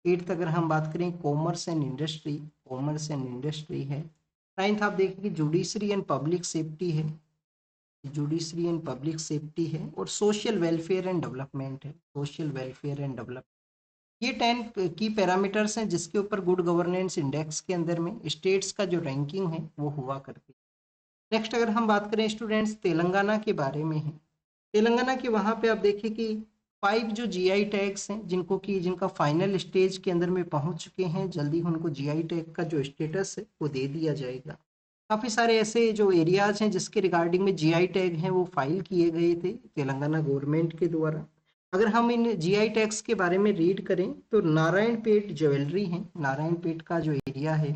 एट्थ अगर हम बात करें commerce and industry, commerce and industry है। नाइन्थ आप देखिए कि जुडिशरी एंड पब्लिक सेफ्टी है, जुडिशरी एंड पब्लिक सेफ्टी है, और सोशल वेलफेयर एंड डेवलपमेंट है, सोशल वेलफेयर एंड डेवलपमेंट। ये 10 की पैरामीटर्स हैं जिसके ऊपर गुड गवर्नेंस इंडेक्स के अंदर में स्टेट्स का जो रैंकिंग है वो हुआ करती है। नेक्स्ट अगर हम बात करें स्टूडेंट्स तेलंगाना के बारे में है, तेलंगाना के वहाँ पे आप देखिए कि 5 जो जीआई टैग्स हैं जिनका फाइनल स्टेज के अंदर में पहुंच चुके हैं, जल्दी उनको जीआई टैग का जो स्टेटस है वो दे दिया जाएगा। काफ़ी सारे ऐसे जो एरियाज हैं जिसके रिगार्डिंग में जीआई टैग हैं वो फाइल किए गए थे तेलंगाना गवर्नमेंट के द्वारा। अगर हम इन जीआई टैग्स के बारे में रीड करें तो नारायणपेट ज्वेलरी है, नारायणपेट का जो एरिया है,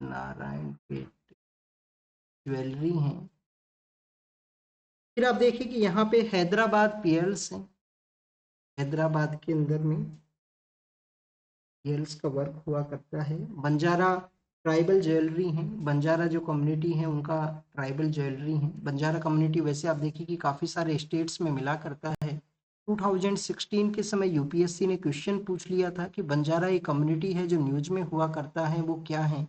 नारायणपेट ज्वेलरी है। फिर आप देखिए कि यहाँ पे हैदराबाद पियर्स है, हैदराबाद के अंदर में पियर्स का वर्क हुआ करता है। बंजारा ट्राइबल ज्वेलरी है, बंजारा जो कम्युनिटी है उनका ट्राइबल ज्वेलरी है। बंजारा कम्युनिटी वैसे आप देखिए कि काफ़ी सारे स्टेट्स में मिला करता है। 2016 के समय यूपीएससी ने क्वेश्चन पूछ लिया था कि बंजारा एक कम्युनिटी है जो न्यूज में हुआ करता है, वो क्या है,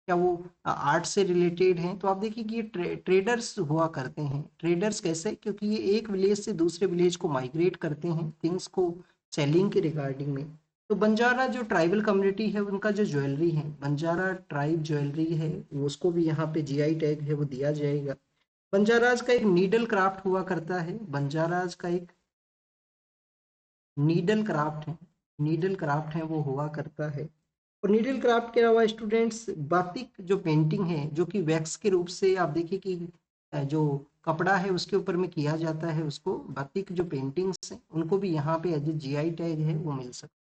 क्या वो आर्ट से रिलेटेड है? तो आप देखिए कि ये ट्रेडर्स हुआ करते हैं। ट्रेडर्स कैसे? क्योंकि ये एक विलेज से दूसरे विलेज को माइग्रेट करते हैं थिंग्स को सेलिंग के रिगार्डिंग में। तो बंजारा जो ट्राइबल कम्युनिटी है उनका जो ज्वेलरी है, बंजारा ट्राइब ज्वेलरी है, उसको भी यहाँ पे जीआई टैग है वो दिया जाएगा। बंजाराज का एक नीडल क्राफ्ट हुआ करता है, बंजाराज का एक नीडल क्राफ्ट है, नीडल क्राफ्ट है वो हुआ करता है। और नीडल क्राफ्ट के अलावा स्टूडेंट्स बातिक जो पेंटिंग है जो कि वैक्स के रूप से आप देखिए कि जो कपड़ा है उसके ऊपर में किया जाता है, उसको बातिक जो पेंटिंग्स हैं उनको भी यहाँ पे एज जीआई टैग है वो मिल सकता है।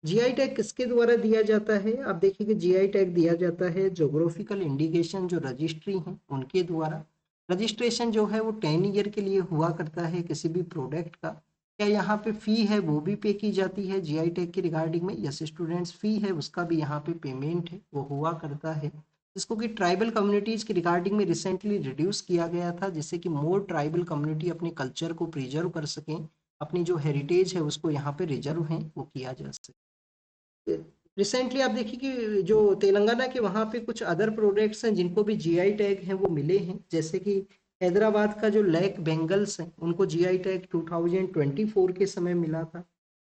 जीआई टैग किसके द्वारा दिया जाता है? आप देखिए कि जीआई टैग दिया जाता है जोग्राफिकल इंडिकेशन जो रजिस्ट्री हैं उनके द्वारा। रजिस्ट्रेशन जो है वो 10 ईयर के लिए हुआ करता है किसी भी प्रोडक्ट का। क्या यहाँ पे फी है वो भी पे की जाती है जीआई टैग के रिगार्डिंग में? यस स्टूडेंट्स, फी है उसका भी यहाँ पे पेमेंट है वो हुआ करता है, जिसको कि ट्राइबल कम्युनिटीज के रिगार्डिंग में रिसेंटली रिड्यूस किया गया था, जिससे कि मोर ट्राइबल कम्युनिटी अपने कल्चर को प्रिजर्व कर सकें, अपनी जो हेरिटेज है उसको यहाँ पे रिजर्व है वो किया जा सके। रिसेंटली आप देखिए कि जो तेलंगाना के वहाँ पे कुछ अदर प्रोडक्ट्स हैं जिनको भी जीआई टैग हैं वो मिले हैं, जैसे कि हैदराबाद का जो लैक बेंगल्स है उनको जीआई टैग 2024 के समय मिला था।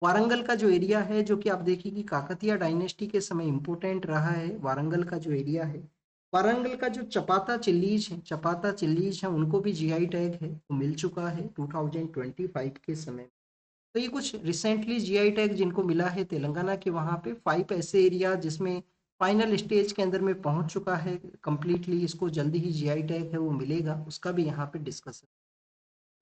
वारंगल का जो एरिया है जो कि आप देखिए कि काकतिया डायनेस्टी के समय इम्पोर्टेंट रहा है, वारंगल का जो एरिया है, वारंगल का जो चपाता चिल्लीज है, चपाता चिल्लीज है उनको भी जीआई टैग है वो मिल चुका है 2025 के समय। तो ये कुछ रिसेंटली जीआई टैग जिनको मिला है तेलंगाना के वहाँ पे 5 ऐसे एरिया जिसमें फाइनल स्टेज के अंदर में पहुंच चुका है कंप्लीटली, इसको जल्दी ही जीआई टैग है वो मिलेगा, उसका भी यहाँ पे डिस्कशन।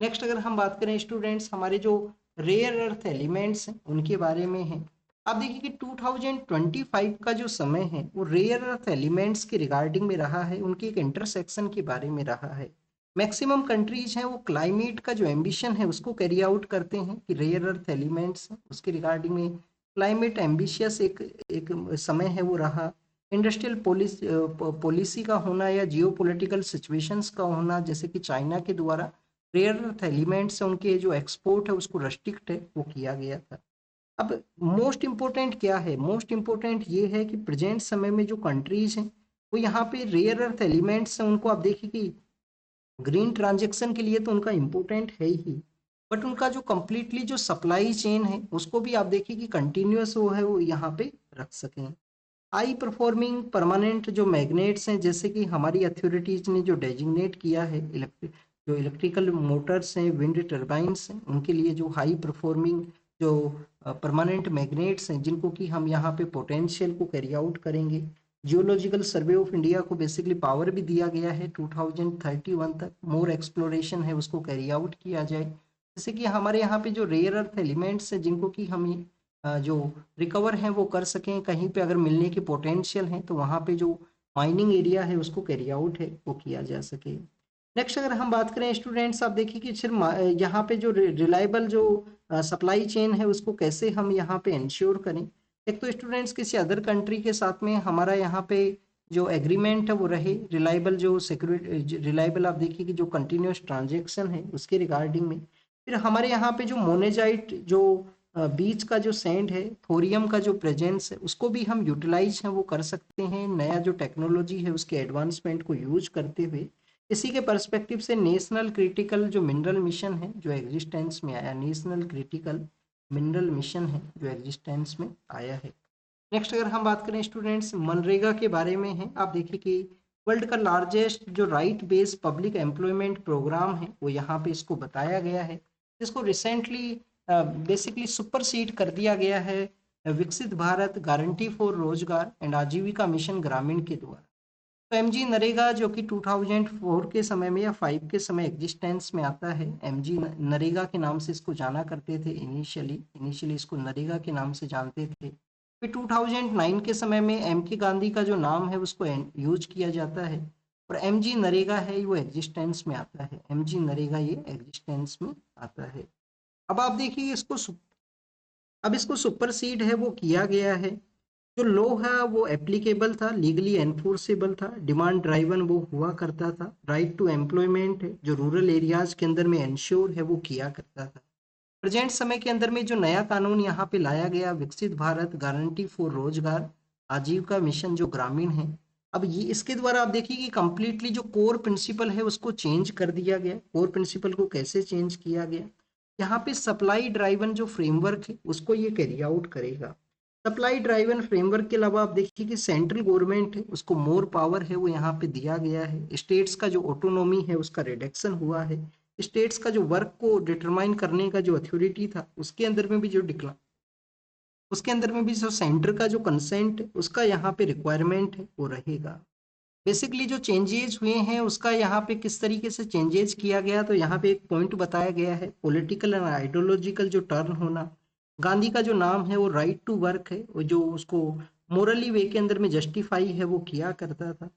नेक्स्ट अगर हम बात करें स्टूडेंट्स हमारे जो रेयर अर्थ एलिमेंट्स हैं उनके बारे में है। आप देखिए कि 2025 का जो समय है वो रेयर अर्थ एलिमेंट्स के रिगार्डिंग में रहा है, उनके एक इंटरसेक्शन के बारे में रहा है। मैक्सिमम कंट्रीज हैं वो क्लाइमेट का जो एम्बिशन है उसको कैरी आउट करते हैं कि रेयर अर्थ एलिमेंट्स उसके रिगार्डिंग में क्लाइमेट एम्बिशियस एक समय है वो रहा। इंडस्ट्रियल पॉलिसी का होना या जियो पोलिटिकल सिचुएशंस का होना, जैसे कि चाइना के द्वारा रेयर अर्थ एलिमेंट्स उनके जो एक्सपोर्ट है उसको रेस्ट्रिक्ट है वो किया गया था। अब मोस्ट इम्पोर्टेंट क्या है? मोस्ट इम्पोर्टेंट ये है कि प्रेजेंट समय में जो कंट्रीज हैं वो यहाँ पे रेयर अर्थ एलिमेंट्स हैं उनको आप देखिए कि ग्रीन ट्रांजेक्शन के लिए तो उनका इम्पोर्टेंट है ही, बट उनका जो कंप्लीटली जो सप्लाई चेन है उसको भी आप देखिए कि कंटिन्यूअस वो है वो यहाँ पे रख सकें। हाई परफॉर्मिंग परमानेंट जो मैग्नेट्स हैं जैसे कि हमारी अथॉरिटीज ने जो डेजिग्नेट किया है जो इलेक्ट्रिकल मोटर्स हैं, विंड टर्बाइंस हैं, उनके लिए जो हाई परफॉर्मिंग जो परमानेंट मैग्नेट्स हैं जिनको कि हम यहाँ पे पोटेंशियल को कैरी आउट करेंगे। जियोलॉजिकल सर्वे ऑफ इंडिया को बेसिकली पावर भी दिया गया है 2031 तक मोर एक्सप्लोरेशन है उसको कैरी आउट किया जाए, जैसे कि हमारे यहाँ पे जो रेयर अर्थ एलिमेंट्स हैं जिनको कि हम जो रिकवर हैं वो कर सकें, कहीं पे अगर मिलने की पोटेंशियल है तो वहाँ पे जो माइनिंग एरिया है उसको कैरी आउट है वो किया जा सके। नेक्स्ट अगर हम बात करें स्टूडेंट्स आप देखिए कि सिर्फ यहाँ पे जो रिलायबल जो सप्लाई चेन है उसको कैसे हम यहाँ पे इंश्योर करें। एक तो स्टूडेंट्स किसी अदर कंट्री के साथ में हमारा यहाँ पे जो एग्रीमेंट है वो रहे, रिलायबल जो सिक्योरिटी रिलायबल आप देखिए कि जो कंटिन्यूस ट्रांजेक्शन है उसके रिगार्डिंग में। फिर हमारे यहाँ पे जो मोनेजाइट जो बीच का जो सैंड है, थोरियम का जो प्रेजेंस है, उसको भी हम यूटिलाइज है वो कर सकते हैं नया जो टेक्नोलॉजी है उसके एडवांसमेंट को यूज करते हुए। इसी के पर्सपेक्टिव से नेशनल क्रिटिकल जो मिनरल मिशन है जो एग्जिस्टेंस में आया, नेशनल क्रिटिकल मिनरल मिशन है जो एग्जिस्टेंस में आया है। नेक्स्ट अगर हम बात करें स्टूडेंट्स मनरेगा के बारे में है, आप देखिए कि वर्ल्ड का लार्जेस्ट जो right based public employment programme है वो यहाँ पे इसको बताया गया है, जिसको रिसेंटली बेसिकली सुपरसीड कर दिया गया है विकसित भारत गारंटी फॉर रोजगार एंड आजीविका मिशन ग्रामीण के द्वारा। तो एमजी नरेगा जो कि 2004 के समय में या 5 के समय एग्जिस्टेंस में आता है, एमजी नरेगा के नाम से इसको जाना करते थे इनिशियली इसको नरेगा के नाम से जानते थे। फिर 2009 के समय में एम के गांधी का जो नाम है उसको यूज किया जाता है और एम जी नरेगा है वो एग्जिस्टेंस में आता है, एम जी नरेगा ये एग्जिस्टेंस में आता है। अब आप देखिए अब इसको सुपरसीड है वो किया गया है। जो लॉ है वो एप्लीकेबल था, लीगली एनफोर्सेबल था, डिमांड ड्राइवन वो हुआ करता था, राइट टू एम्प्लॉयमेंट है जो रूरल एरियाज के अंदर में इंश्योर है वो किया करता था। प्रेजेंट समय के अंदर में जो नया कानून यहाँ पे लाया गया विकसित भारत गारंटी फॉर रोजगार आजीविका मिशन जो ग्रामीण है, अब ये इसके द्वारा आप देखिए कि कंप्लीटली जो कोर प्रिंसिपल है उसको चेंज कर दिया गया। कोर प्रिंसिपल को कैसे चेंज किया गया, यहाँ पे सप्लाई ड्राइवन जो फ्रेमवर्क है उसको ये कैरी आउट करेगा। सप्लाई ड्राइवन फ्रेमवर्क के अलावा आप देखिए कि सेंट्रल गवर्नमेंट है उसको मोर पावर है वो यहाँ पे दिया गया है, स्टेट्स का जो ऑटोनॉमी है उसका रिडक्शन हुआ है, स्टेट्स का जो वर्क को डिटरमाइन करने का जो अथॉरिटी था उसके अंदर में भी जो डिक्ला उसके अंदर में भी जो सेंटर का जो कंसेंट है उसका यहाँ पे रिक्वायरमेंट है वो रहेगा। बेसिकली जो चेंजेस हुए हैं उसका यहाँ पे किस तरीके से चेंजेस किया गया, तो यहाँ पे एक पॉइंट बताया गया है पॉलिटिकल एंड आइडियोलॉजिकल जो टर्न होना। गांधी का जो नाम है वो राइट टू वर्क है, वो जो उसको मोरली वे के अंदर में जस्टिफाई है वो किया करता था।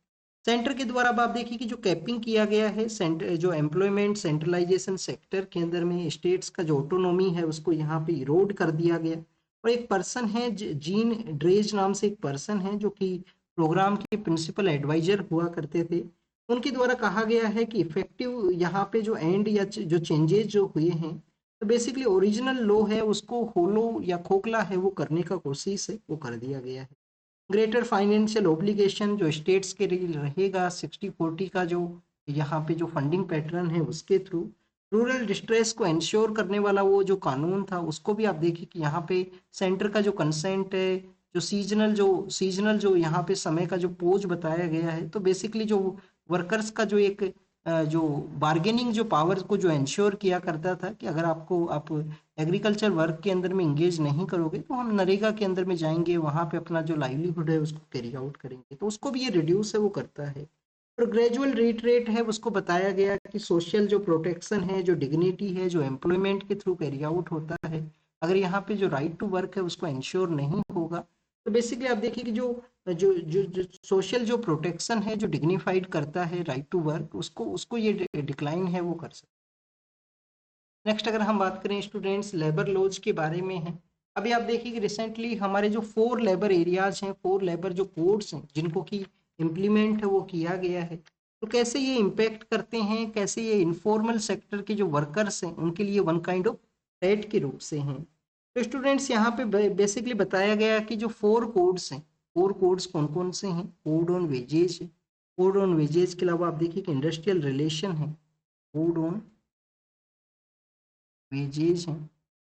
सेंटर के द्वारा अब आप देखिए कि जो कैपिंग किया गया है सेंटर जो एम्प्लॉयमेंट सेंट्रलाइजेशन सेक्टर के अंदर में स्टेट्स का जो ऑटोनॉमी है उसको यहाँ पे इरोड कर दिया गया। और एक पर्सन है जीन ड्रेज नाम से एक पर्सन है जो कि प्रोग्राम के प्रिंसिपल एडवाइजर हुआ करते थे, उनके द्वारा कहा गया है कि इफेक्टिव यहाँ पे जो एंड या जो चेंजेस जो हुए हैं, तो बेसिकली ओरिजिनल लॉ है उसको होलो या खोखला है वो करने का कोशिश है वो कर दिया गया है। ग्रेटर फाइनेंशियल ओब्लिगेशन जो स्टेट्स के लिए रहेगा 60-40 का जो यहाँ पे जो फंडिंग पैटर्न है उसके थ्रू रूरल डिस्ट्रेस को इंश्योर करने वाला वो जो कानून था उसको भी आप देखिए कि यहाँ पे सेंटर का जो कंसेंट है, जो सीजनल जो यहाँ पे समय का जो पोज बताया गया है, तो बेसिकली जो वर्कर्स का जो एक जो बार्गेनिंग जो पावर को जो इंश्योर किया करता था कि अगर आप एग्रीकल्चर वर्क के अंदर में इंगेज नहीं करोगे तो हम नरेगा के अंदर में जाएंगे, वहां पे अपना जो लाइवलीहुड है उसको कैरी आउट करेंगे, तो उसको भी ये रिड्यूस है वो करता है। और ग्रेजुअल रेट है उसको बताया गया कि सोशल जो प्रोटेक्शन है जो डिग्निटी है जो एम्प्लॉयमेंट के थ्रू कैरी आउट होता है, अगर यहाँ पे जो राइट टू वर्क है उसको इंश्योर नहीं होगा तो बेसिकली आप देखिए कि जो सोशल जो प्रोटेक्शन है जो डिग्निफाइड करता है राइट टू वर्क उसको उसको ये डिक्लाइन है वो कर सकता है। नेक्स्ट अगर हम बात करें स्टूडेंट्स लेबर लॉज के बारे में है, अभी आप देखिए कि रिसेंटली हमारे जो 4 लेबर एरियाज हैं, 4 लेबर जो कोड्स हैं जिनको की इम्प्लीमेंट है वो किया गया है, तो कैसे ये इम्पेक्ट करते हैं, कैसे ये इनफॉर्मल सेक्टर के जो वर्कर्स हैं उनके लिए वन काइंड ऑफ थ्रेट के रूप से हैं। तो स्टूडेंट्स यहाँ पे बेसिकली बताया गया कि जो 4 कोड्स हैं, 4 कोड्स कौन कौन से हैं, कोड ऑन वेजेज है, कोड ऑन वेजेज के अलावा आप देखिए कि इंडस्ट्रियल रिलेशन है, कोड ऑन वेजेज है,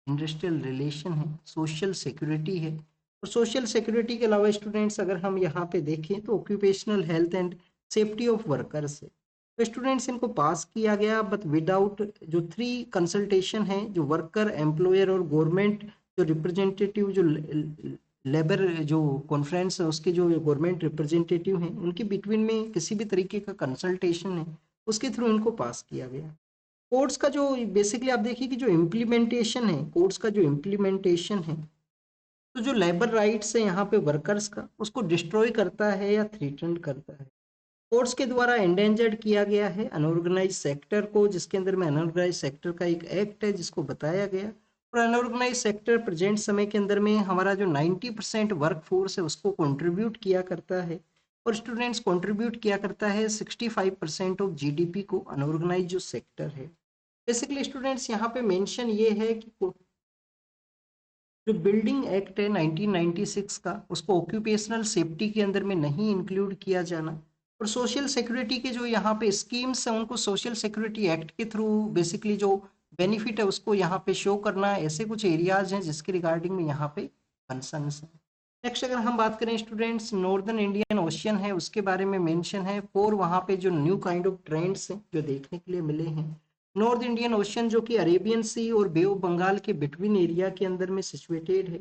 इंडस्ट्रियल रिलेशन है, सोशल सिक्योरिटी है, और सोशल सिक्योरिटी के अलावा स्टूडेंट्स अगर हम यहाँ पे देखें तो occupational health and safety of workers है। तो स्टूडेंट्स इनको पास किया गया बट विदाउट जो 3 कंसल्टेशन है जो वर्कर एम्प्लॉयर और गवर्नमेंट जो रिप्रेजेंटेटिव जो लेबर जो कॉन्फ्रेंस है उसके जो गवर्नमेंट रिप्रेजेंटेटिव हैं उनके बिटवीन में किसी भी तरीके का कंसल्टेशन है उसके थ्रू इनको पास किया गया। कोड्स का जो बेसिकली आप देखिए कि जो इम्प्लीमेंटेशन है, कोड्स का जो इम्प्लीमेंटेशन है, तो जो लेबर राइट्स है यहाँ पे वर्कर्स का उसको डिस्ट्रॉय करता है या थ्रेटन करता है। कोड्स के द्वारा एंडेंजर्ड किया गया है अनऑर्गेनाइज सेक्टर को, जिसके अंदर में अनऑर्गेनाइज सेक्टर का एक एक्ट है जिसको बताया गया। और अनऑर्गेनाइज सेक्टर प्रेजेंट समय के अंदर में हमारा जो 90% वर्क फोर्स है उसको कंट्रीब्यूट किया करता है, और स्टूडेंट्स कंट्रीब्यूट किया करता है 65% ऑफ जीडीपी को अनऑर्गेनाइज जो सेक्टर है। बेसिकली स्टूडेंट्स यहाँ पे मेंशन ये है कि जो बिल्डिंग एक्ट है 1996 का, उसको ऑक्यूपेशनल सेफ्टी के अंदर में नहीं इंक्लूड किया जाना, और सोशल सिक्योरिटी के जो यहाँ पे स्कीम्स हैं उनको सोशल सिक्योरिटी एक्ट के थ्रू बेसिकली जो बेनिफिट है उसको यहाँ पे शो करना, ऐसे कुछ एरियाज हैं जिसके रिगार्डिंग में यहाँ पे कंसर्न्स हैं। नेक्स्ट अगर हम बात करें स्टूडेंट्स, नॉर्दर्न इंडियन ओशियन है उसके बारे में मेंशन है, और वहाँ पे जो न्यू काइंड ऑफ ट्रेंड्स हैं जो देखने के लिए मिले हैं। नॉर्थ इंडियन ओशियन जो कि अरेबियन सी और बे ऑफ बंगाल के बिटवीन एरिया के अंदर में सिचुएटेड है।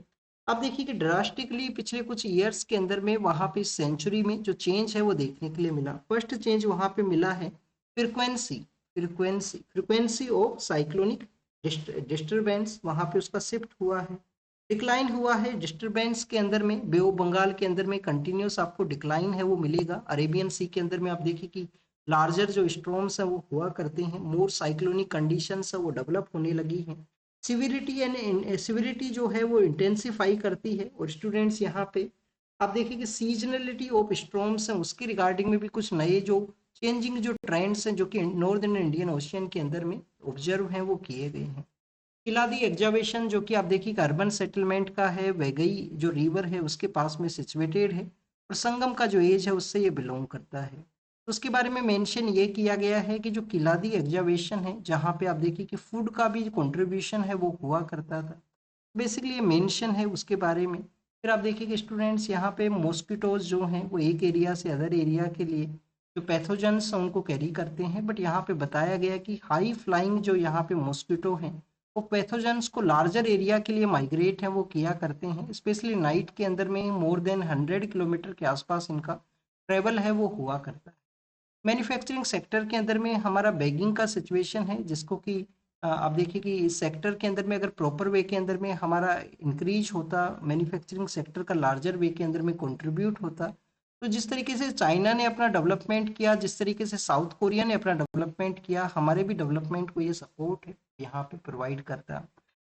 आप देखिए कि ड्रास्टिकली पिछले कुछ ईयर्स के अंदर में वहाँ पे सेंचुरी में जो चेंज है वो देखने के लिए मिला। फर्स्ट चेंज वहाँ पे मिला है frequency frequency frequency of cyclonic disturbance, वहाँ पे उसका शिफ्ट हुआ है। डिक्लाइन हुआ है डिस्टर्बेंस के अंदर में, बे ऑफ बंगाल के अंदर में कंटिन्यूस आपको डिक्लाइन है वो मिलेगा। अरेबियन सी के अंदर में आप देखिए कि लार्जर जो स्ट्रॉम्स हैं वो हुआ करते हैं, मोर साइक्लोनिक कंडीशंस है वो डेवलप होने लगी हैं। सिविरिटी एंड सिविरिटी जो है वो इंटेंसिफाई करती है। और स्टूडेंट्स यहाँ पे आप देखिए कि सीजनलिटी ऑफ स्ट्रॉम्स हैं उसके रिगार्डिंग में भी कुछ नए जो चेंजिंग जो ट्रेंड्स हैं जो कि नॉर्दर्न इंडियन ओशियन के अंदर में ऑब्जर्व हैं वो किए गए हैं। किलादी एग्जावेशन जो कि आप देखिए कि अर्बन सेटलमेंट का है, वैगई जो रिवर है उसके पास में सिचुएटेड है, और संगम का जो एज है उससे ये बिलोंग करता है। तो उसके बारे में मेंशन ये किया गया है कि जो किलादी एग्जावेशन है जहाँ पे आप देखिए कि फूड का भी कंट्रीब्यूशन है वो हुआ करता था, बेसिकली ये मेंशन है उसके बारे में। फिर आप देखिए कि स्टूडेंट्स यहाँ पे मॉस्किटोज जो हैं वो एक एरिया से अदर एरिया के लिए जो पैथोजेंस हैं उनको कैरी करते हैं, बट यहाँ पे बताया गया कि हाई फ्लाइंग जो यहाँ पे मॉस्किटो हैं वो पैथोजेंस को लार्जर एरिया के लिए माइग्रेट हैं वो किया करते हैं, स्पेशली नाइट के अंदर में मोर देन 100 किलोमीटर के आसपास इनका ट्रेवल है वो हुआ करता है। मैन्युफैक्चरिंग सेक्टर के अंदर में हमारा बैगिंग का सिचुएशन है जिसको कि आप देखिए कि इस सेक्टर के अंदर में अगर प्रॉपर वे के अंदर में हमारा इंक्रीज होता, मैन्युफैक्चरिंग सेक्टर का लार्जर वे के अंदर में कंट्रीब्यूट होता, तो जिस तरीके से चाइना ने अपना डेवलपमेंट किया, जिस तरीके से साउथ कोरिया ने अपना डेवलपमेंट किया, हमारे भी डेवलपमेंट को ये सपोर्ट है यहाँ पे प्रोवाइड करता।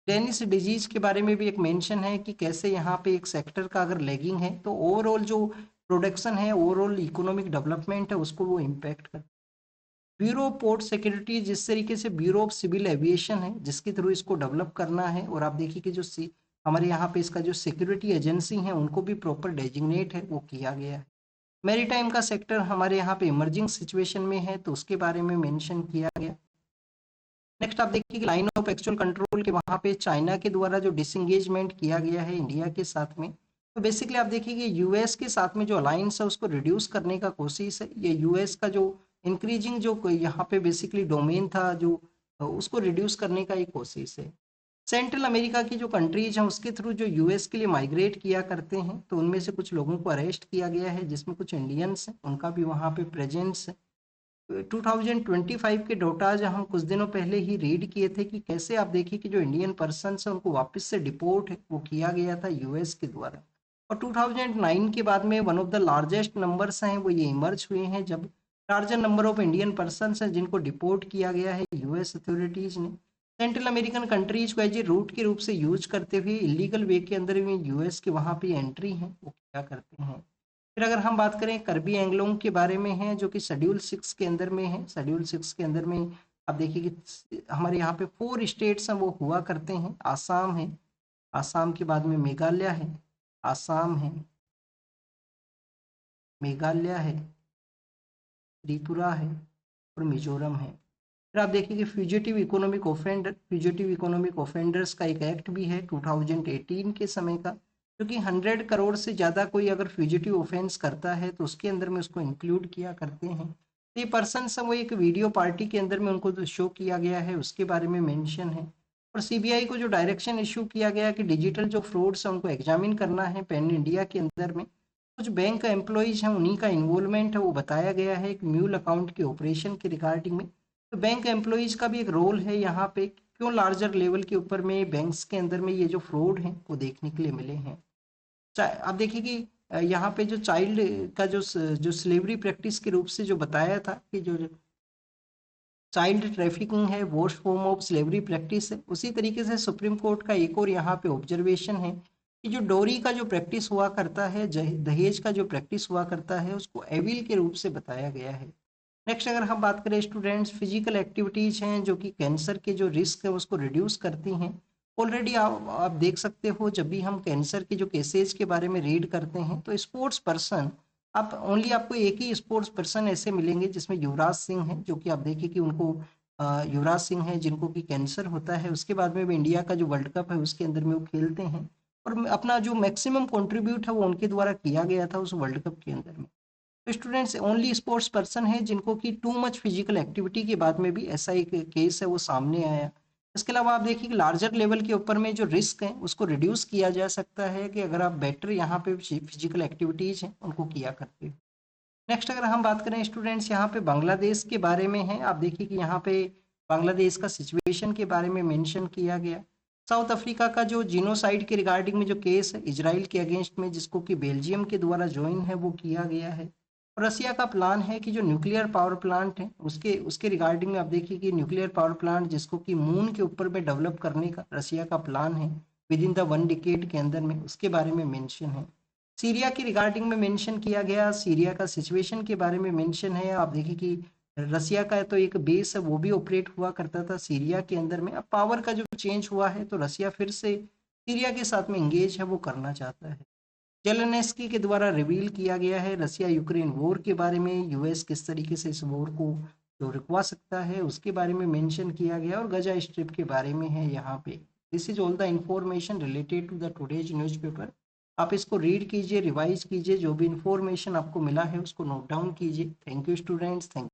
डेनिस डिजीज के बारे में भी एक मेंशन है कि कैसे यहाँ पे एक सेक्टर का अगर लैगिंग है तो ओवरऑल जो प्रोडक्शन है, ओवरऑल इकोनॉमिक डेवलपमेंट है उसको वो इम्पैक्ट करता है। ब्यूरो ऑफ पोर्ट सिक्योरिटी जिस तरीके से ब्यूरो ऑफ सिविल एविएशन है जिसके थ्रू इसको डेवलप करना है, और आप देखिए कि जो हमारे यहाँ पे इसका जो सिक्योरिटी एजेंसी है उनको भी प्रॉपर डेजिग्नेट है वो किया गया है। मैरीटाइम का सेक्टर हमारे यहाँ पे इमर्जिंग सिचुएशन में है तो उसके बारे में मेंशन किया गया। नेक्स्ट आप देखिए कि लाइन ऑफ एक्चुअल कंट्रोल के वहाँ पे चाइना के द्वारा जो डिसंगेजमेंट किया गया है इंडिया के साथ में, तो बेसिकली आप देखिए कि यूएस के साथ में जो अलायंस है उसको रिड्यूस करने का कोशिश है। ये यूएस का जो इंक्रीजिंग जो यहाँ पे बेसिकली डोमेन था जो उसको रिड्यूस करने का एक कोशिश है। सेंट्रल अमेरिका की जो कंट्रीज हैं उसके थ्रू जो यूएस के लिए माइग्रेट किया करते हैं तो उनमें से कुछ लोगों को अरेस्ट किया गया है जिसमें कुछ इंडियंस हैं, उनका भी वहाँ पे प्रेजेंस है। 2025 के डोटाज हम कुछ दिनों पहले ही रीड किए थे कि कैसे आप देखिए कि जो इंडियन पर्सन है उनको वापस से डिपोर्ट है वो किया गया था यूएस के द्वारा। और 2009 के बाद में one of the largest numbers हैं वो ये इमर्ज हुए हैं जब larger number of Indian person हैं जिनको डिपोर्ट किया गया है यूएस अथॉरिटीज ने। सेंट्रल अमेरिकन कंट्रीज को एज ए रूट के रूप से यूज करते हुए इलीगल वे के अंदर में यूएस के वहाँ पे एंट्री है वो क्या करते हैं। फिर अगर हम बात करें करबी एंगलोंग के बारे में है जो कि शेड्यूल 6 के अंदर में है। शेड्यूल 6 के अंदर में आप देखिए कि हमारे यहाँ पे 4 स्टेट्स हैं वो हुआ करते हैं। आसाम है, आसाम के बाद में मेघालय है, आसाम है, मेघालय है, त्रिपुरा है और मिजोरम है। फिर आप देखिए कि फ्यूजिटिव इकोनॉमिक ऑफेंडर्स का एक एक्ट भी है 2018 के समय का, क्योंकि 100 करोड़ से ज़्यादा कोई अगर फ्यूजिटिव ऑफेंस करता है तो उसके अंदर में उसको इंक्लूड किया करते हैं। तो ये पर्सन वो एक वीडियो पार्टी के अंदर में उनको जो शो किया गया है उसके बारे में मेंशन है। और सीबीआई को जो डायरेक्शन इशू किया गया कि डिजिटल जो फ्रॉड्स हैं उनको एग्जामिन करना है पैन इंडिया के अंदर में, कुछ बैंक का एम्प्लॉयज हैं उन्हीं का इन्वॉल्वमेंट है वो बताया गया है एक म्यूल अकाउंट के ऑपरेशन के रिगार्डिंग में। तो बैंक एम्प्लॉयज का भी एक रोल है यहाँ पे, क्यों लार्जर लेवल के ऊपर में बैंक्स के अंदर में ये जो फ्रॉड हैं वो देखने के लिए मिले हैं। आप देखिए कि यहाँ पे जो चाइल्ड का जो स्लेवरी प्रैक्टिस के रूप से जो बताया था कि जो चाइल्ड ट्रैफिकिंग है worst form of slavery practice है, उसी तरीके से सुप्रीम कोर्ट का एक और यहाँ पे ऑब्जर्वेशन है कि जो डोरी का जो प्रैक्टिस हुआ करता है, दहेज का जो प्रैक्टिस हुआ करता है उसको एविल के रूप से बताया गया है। नेक्स्ट अगर हम बात करें स्टूडेंट्स, फिजिकल एक्टिविटीज़ हैं जो कि कैंसर के जो रिस्क है उसको रिड्यूस करती हैं। ऑलरेडी आप देख सकते हो, जब भी हम कैंसर के जो केसेज के बारे में रीड करते हैं तो स्पोर्ट्स पर्सन, आप ओनली आपको एक ही स्पोर्ट्स पर्सन ऐसे मिलेंगे जिसमें युवराज सिंह हैं, जो कि आप देखिए कि उनको युवराज सिंह हैं जिनको कि कैंसर होता है। उसके बाद में भी इंडिया का जो वर्ल्ड कप है उसके अंदर में वो खेलते हैं, और अपना जो मैक्सिमम कंट्रीब्यूट है वो उनके द्वारा किया गया था उस वर्ल्ड कप के अंदर में। तो स्टूडेंट्स ओनली स्पोर्ट्स पर्सन है जिनको कि टू मच फिजिकल एक्टिविटी के बाद में भी ऐसा एक केस है वो सामने आया। इसके अलावा आप देखिए कि लार्जर लेवल के ऊपर में जो रिस्क है उसको रिड्यूस किया जा सकता है कि अगर आप बेटर यहाँ पे फिजिकल एक्टिविटीज हैं उनको किया करते हो। नेक्स्ट अगर हम बात करें स्टूडेंट्स, यहाँ पे बांग्लादेश के बारे में है। आप देखिए कि यहाँ पे बांग्लादेश का सिचुएशन के बारे में मेंशन किया गया। साउथ अफ्रीका का जो जीनोसाइड के रिगार्डिंग में जो केस है इजराइल के अगेंस्ट में, जिसको कि बेल्जियम के द्वारा ज्वाइन है, वो किया गया है। और रसिया का प्लान है कि जो न्यूक्लियर पावर प्लांट है उसके उसके रिगार्डिंग में आप देखिए कि न्यूक्लियर पावर प्लांट जिसको कि मून के ऊपर में डेवलप करने का रसिया का प्लान है विद इन द 1 डिकेड के अंदर में, उसके बारे में मेंशन है। सीरिया की रिगार्डिंग में मेंशन किया गया, सीरिया का सिचुएशन के बारे में मेंशन है। आप देखिए कि रसिया का तो एक बेस है वो भी ऑपरेट हुआ करता था सीरिया के अंदर में। अब पावर का जो चेंज हुआ है तो रसिया फिर से सीरिया के साथ में इंगेज है वो करना चाहता है। जेलेनेस्की के द्वारा रिवील किया गया है रसिया यूक्रेन वॉर के बारे में, यूएस किस तरीके से इस वॉर को जो रुकवा सकता है उसके बारे में मेंशन किया गया, और गजा स्ट्रिप के बारे में है यहाँ पे। This is all the information related to the today's newspaper. आप इसको रीड कीजिए, रिवाइज कीजिए, जो भी इंफॉर्मेशन आपको मिला है उसको नोट डाउन कीजिए। Thank you students, thank